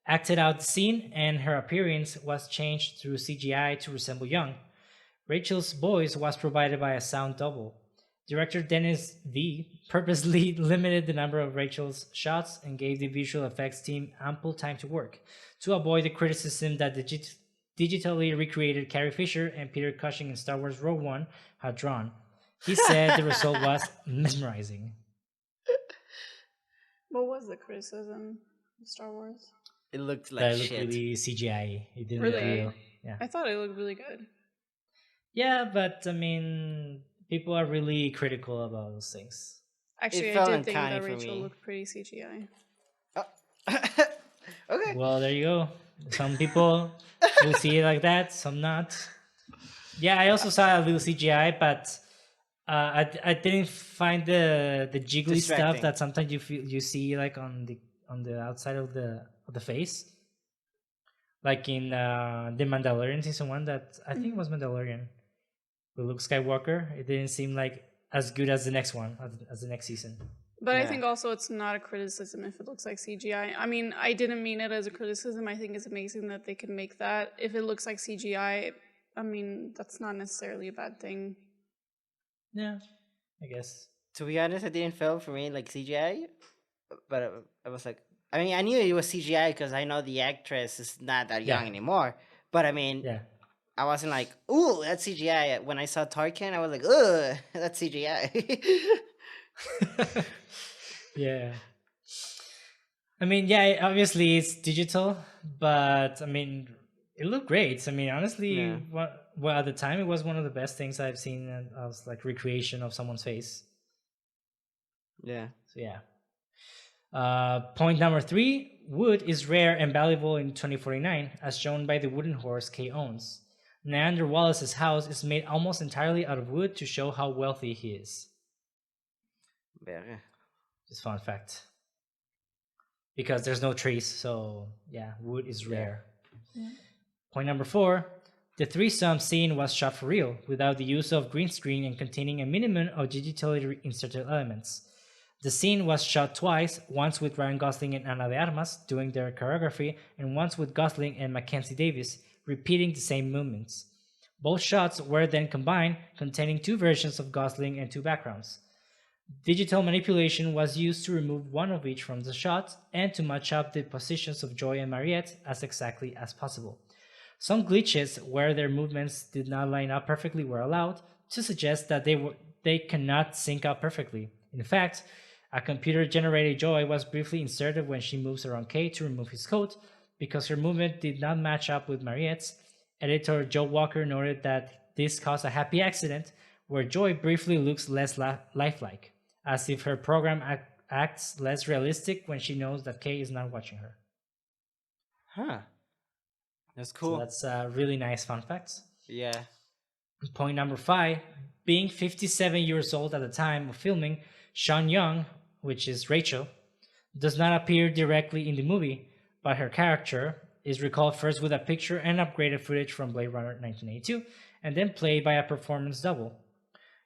acted out the scene, and her appearance was changed through CGI to resemble Young. Rachel's voice was provided by a sound double. Director Denis V purposely limited the number of Rachel's shots and gave the visual effects team ample time to work, to avoid the criticism that the digitally recreated Carrie Fisher and Peter Cushing in Star Wars Rogue One had drawn. He said the result was mesmerizing. What was the criticism of Star Wars? It looked like That looked shit. really CGI. It didn't Really? look real. Yeah. I thought it looked really good. Yeah, but I mean, people are really critical about those things. Actually, It I felt did think uncanny that for Rachel me. looked pretty CGI. Okay. Well, there you go. Some people will see it like that, some not. Yeah, I also saw a little CGI, but I didn't find the jiggly stuff Distracting. that sometimes you see like on the outside of the face, like in the Mandalorian season 1. That I think it was Mandalorian with Luke Skywalker. It didn't seem like as good as the next one, as the next season. But I Yeah. think also it's not a criticism if it looks like CGI. I mean, I didn't mean it as a criticism. I think it's amazing that they can make that. If it looks like CGI, I mean, that's not necessarily a bad thing. Yeah, I guess. To be honest, it didn't feel for me like CGI, but I was like, I mean, I knew it was CGI because I know the actress is not that young Yeah. anymore. But I mean, Yeah. I wasn't like, ooh, that's CGI. When I saw Tarkin, I was like, ugh, that's CGI. Yeah. I mean, yeah, obviously it's digital, but I mean, it looked great. I mean, honestly, Yeah. well, at the time, it was one of the best things I've seen as like recreation of someone's face. Yeah. So yeah. Point number 3: wood is rare and valuable in 2049, as shown by the wooden horse Kay owns. Neander Wallace's house is made almost entirely out of wood to show how wealthy he is. Verga. Just fun fact. Because there's no trees, so yeah, wood is rare. Point number 4: the threesome scene was shot for real, without the use of green screen and containing a minimum of digitally inserted elements. The scene was shot twice, once with Ryan Gosling and Ana de Armas doing their choreography, and once with Gosling and Mackenzie Davis repeating the same movements. Both shots were then combined, containing 2 versions of Gosling and 2 backgrounds. Digital manipulation was used to remove one of each from the shot and to match up the positions of Joy and Mariette as exactly as possible. Some glitches where their movements did not line up perfectly were allowed to suggest that they cannot sync up perfectly. In fact, a computer-generated Joy was briefly inserted when she moves around Kay to remove his coat because her movement did not match up with Mariette's. Editor Joe Walker noted that this caused a happy accident where Joy briefly looks less lifelike, as if her program acts less realistic when she knows that Kay is not watching her. Huh. That's cool. So that's a really nice fun fact. Yeah. Point number 5: being 57 years old at the time of filming, Sean Young, which is Rachel, does not appear directly in the movie, but her character is recalled first with a picture and upgraded footage from Blade Runner 1982, and then played by a performance double.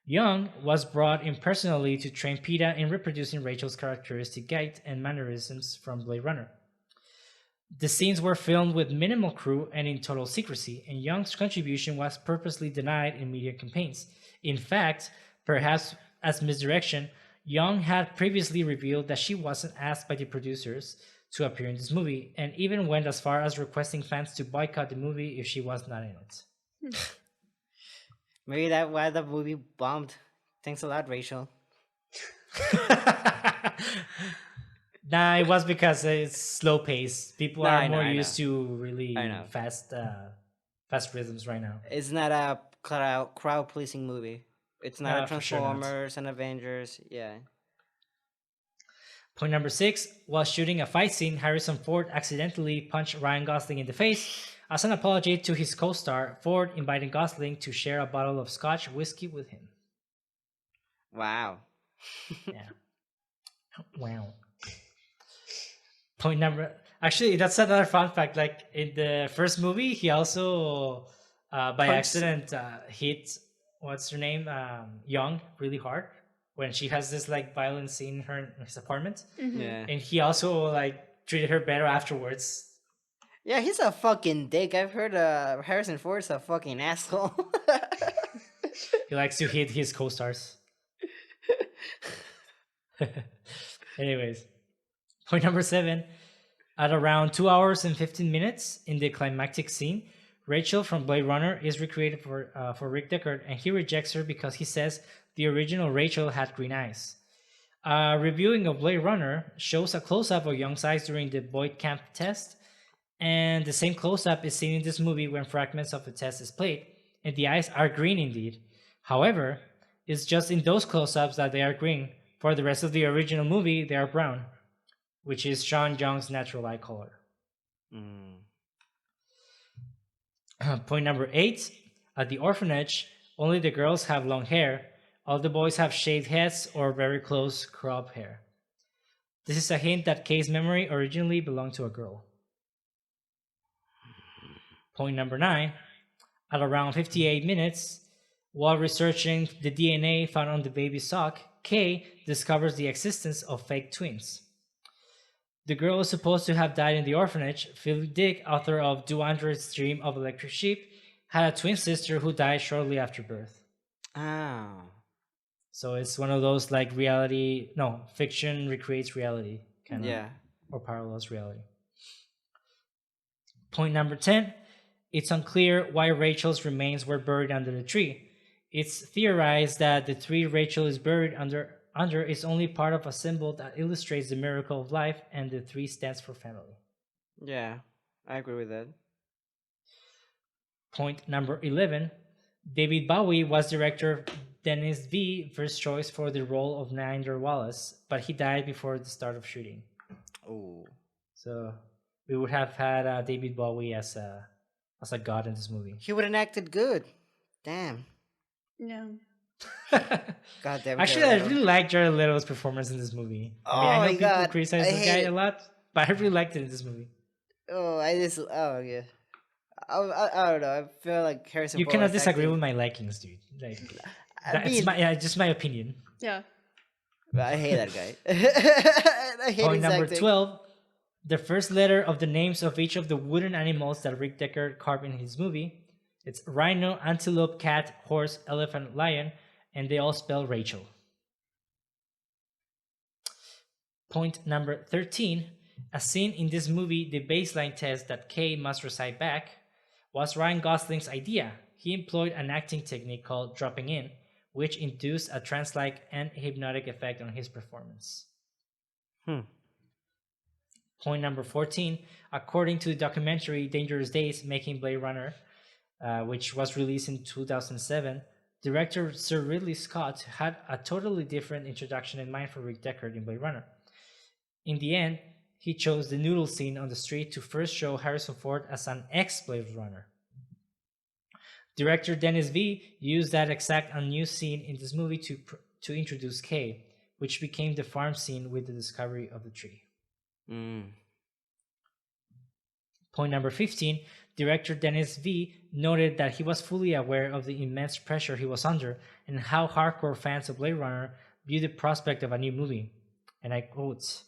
Young was brought in personally to train Pita in reproducing Rachel's characteristic gait and mannerisms from Blade Runner. The scenes were filmed with minimal crew and in total secrecy, and Young's contribution was purposely denied in media campaigns. In fact, perhaps as misdirection, Young had previously revealed that she wasn't asked by the producers to appear in this movie, and even went as far as requesting fans to boycott the movie if she was not in it. Maybe that's why the movie bombed. Thanks a lot, Rachel. Nah, it was because it's slow pace. People Nah, are I know, more I used know. to really I know. fast rhythms right now. It's not a crowd pleasing movie. It's not a For sure not. Transformers and Avengers. Yeah. Point number 6: while shooting a fight scene, Harrison Ford accidentally punched Ryan Gosling in the face. As an apology to his co-star, Ford invited Gosling to share a bottle of Scotch whiskey with him. Wow. Yeah. Wow. Point number... Actually, that's another fun fact. Like, in the first movie, he also by Punch. accident hit what's her name Young really hard when she has this like violent scene in his apartment, Yeah. and he also like treated her better afterwards. Yeah, he's a fucking dick. I've heard Harrison Ford's a fucking asshole. He likes to hit his co-stars. Anyways, point number 7. At around 2 hours and 15 minutes in the climactic scene, Rachel from Blade Runner is recreated for Rick Deckard, and he rejects her because he says the original Rachel had green eyes. Reviewing of Blade Runner shows a close-up of Young's eyes during the Boyd Camp test, and the same close-up is seen in this movie when fragments of the test is played, and the eyes are green indeed. However, it's just in those close-ups that they are green. For the rest of the original movie, they are brown, which is Sean Young's natural eye color. Point number 8. At the orphanage, only the girls have long hair. All the boys have shaved heads or very close crop hair. This is a hint that Kay's memory originally belonged to a girl. Point number 9. At around 58 minutes, while researching the DNA found on the baby's sock, Kay discovers the existence of fake twins. The girl is supposed to have died in the orphanage. Philip Dick, author of Do Androids Dream of Electric Sheep, had a twin sister who died shortly after birth. Oh. So it's one of those like fiction recreates reality kind of, Yeah. or parallels reality. Point number 10. It's unclear why Rachel's remains were buried under the tree. It's theorized that the tree Rachel is buried under is only part of a symbol that illustrates the miracle of life, and the 3 stands for family. Yeah, I agree with that. Point number 11. David Bowie was director Denis Villeneuve's first choice for the role of Neander Wallace, but he died before the start of shooting. Oh. So we would have had David Bowie as a god in this movie. He would have acted good. Damn. Yeah. God damn. Actually, I really liked Jared Leto's performance in this movie. I know people criticize this guy a lot, but I really liked it in this movie. Oh, yeah. I don't know. I feel like Harrison You Ford cannot was disagree acting- with my likings, dude. Like, I mean, just my opinion. Yeah. I hate that guy. I hate Point his number acting. 12. The first letter of the names of each of the wooden animals that Rick Deckard carved in his movie. It's rhino, antelope, cat, horse, elephant, lion, and they all spell Rachel. Point number 13. A scene in this movie, the baseline test that Kay must recite back, was Ryan Gosling's idea. He employed an acting technique called dropping in, which induced a trance-like and hypnotic effect on his performance. Point number 14. According to the documentary Dangerous Days, Making Blade Runner, which was released in 2007, director Sir Ridley Scott had a totally different introduction in mind for Rick Deckard in Blade Runner. In the end, he chose the noodle scene on the street to first show Harrison Ford as an ex-Blade Runner. Director Denis Villeneuve used that exact unused scene in this movie to introduce Kay, which became the farm scene with the discovery of the tree. Point number 15. Director Denis Villeneuve noted that he was fully aware of the immense pressure he was under and how hardcore fans of Blade Runner viewed the prospect of a new movie. And I quote,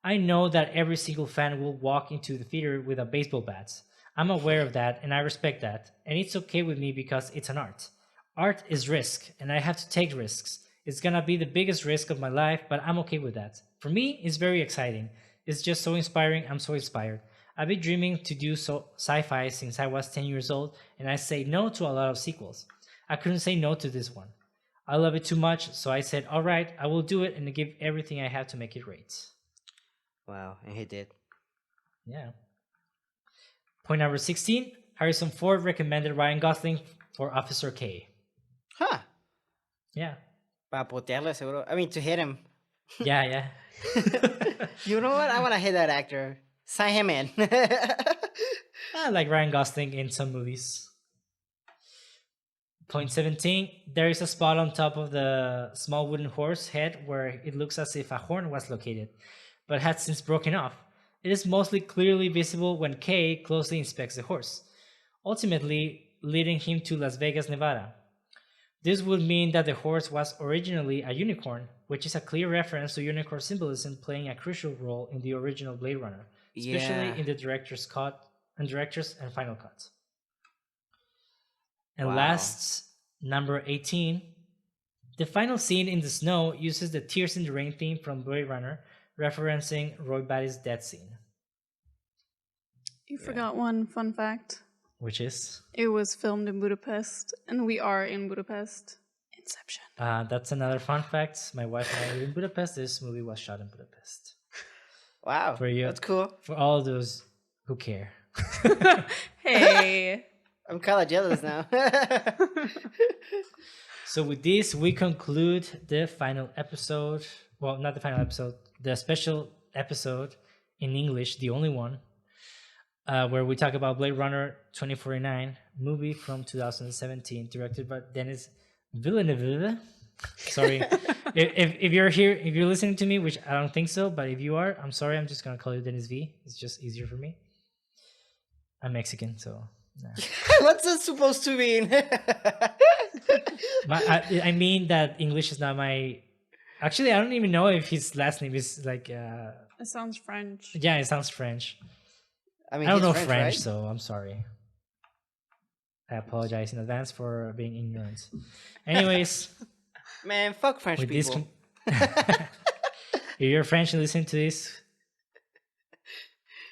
"I know that every single fan will walk into the theater with a baseball bat. I'm aware of that and I respect that. And it's okay with me because it's an art. Art is risk and I have to take risks. It's gonna be the biggest risk of my life, but I'm okay with that. For me, it's very exciting. It's just so inspiring. I'm so inspired. I've been dreaming to do sci-fi since I was 10 years old, and I say no to a lot of sequels. I couldn't say no to this one. I love it too much, so I said, all right, I will do it and give everything I have to make it great." Wow, and he did. Yeah. Point number 16. Harrison Ford recommended Ryan Gosling for Officer K. Huh. Yeah. Para putearle, seguro. I mean, to hit him. Yeah. You know what? I want to hit that actor. Sign him in. I like Ryan Gosling in some movies. Point 17. There is a spot on top of the small wooden horse head where it looks as if a horn was located, but had since broken off. It is mostly clearly visible when Kay closely inspects the horse. Ultimately, leading him to Las Vegas, Nevada. This would mean that the horse was originally a unicorn, which is a clear reference to unicorn symbolism playing a crucial role in the original Blade Runner, especially in the director's cut and final cut. And last, number 18, the final scene in the snow uses the Tears in the Rain theme from Blade Runner, referencing Roy Batty's death scene. You forgot one fun fact. Which is? It was filmed in Budapest, and we are in Budapest. Inception. That's another fun fact. My wife and I live in Budapest. This movie was shot in Budapest. Wow, for you, that's cool. For all of those who care. Hey. I'm kind of jealous now. So with this, we conclude the final episode. Well, not the final episode. The special episode in English, the only one. Where we talk about Blade Runner 2049, movie from 2017, directed by Denis Villeneuve. Sorry, if you're here, if you're listening to me, which I don't think so, but if you are, I'm sorry. I'm just gonna call you Denis V. It's just easier for me. I'm Mexican, so. Nah. What's that supposed to mean? I mean that English is not my. Actually, I don't even know if his last name is like. It sounds French. Yeah, it sounds French. I mean, I don't know French, French, right? so I'm sorry. I apologize in advance for being ignorant. Anyways, man, fuck French people. If you're French and listening to this,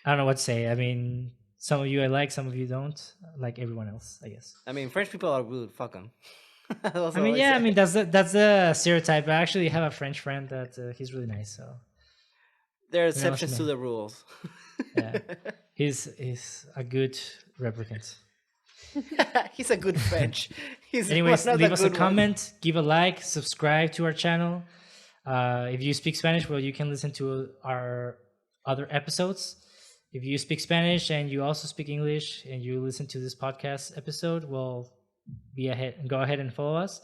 I don't know what to say. I mean, some of you I like, some of you don't. Like everyone else, I guess. I mean, French people are rude. Fuck them. I mean, yeah. I mean, that's the stereotype. I actually have a French friend that he's really nice. So there are exceptions to the rules. Yeah, he's a good replicant. He's a good French. Anyways, leave us a comment, give a like, subscribe to our channel. If you speak Spanish, well, you can listen to our other episodes. If you speak Spanish and you also speak English and you listen to this podcast episode, well, go ahead and follow us.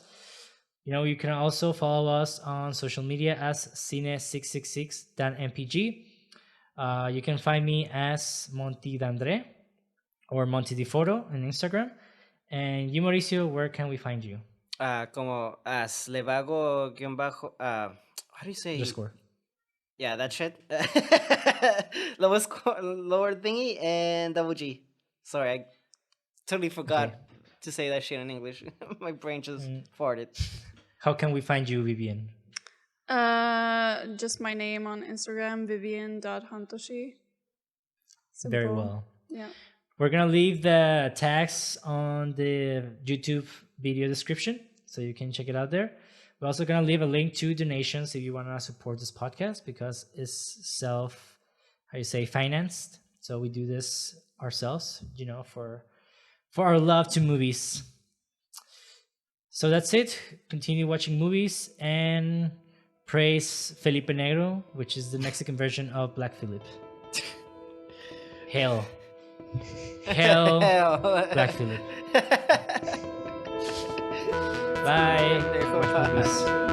You know, you can also follow us on social media as Cine666.mpg. You can find me as Monty André or Monty D Photo on Instagram. And you, Mauricio, where can we find you? Como as Levago _ how do you say? Underscore. Yeah, that shit. Lower thingy and double G. Sorry, I totally forgot to say that shit in English. My brain just farted. How can we find you, Vivien? Just my name on Instagram, Vivien.Hantosi. Very well. Yeah. We're gonna leave the tags on the YouTube video description, so you can check it out there. We're also gonna leave a link to donations if you want to support this podcast, because it's financed. So we do this ourselves, you know, for our love to movies. So that's it. Continue watching movies and praise Felipe Negro, which is the Mexican version of Black Phillip. Hail, Black Phillip. Bye. Watch movies.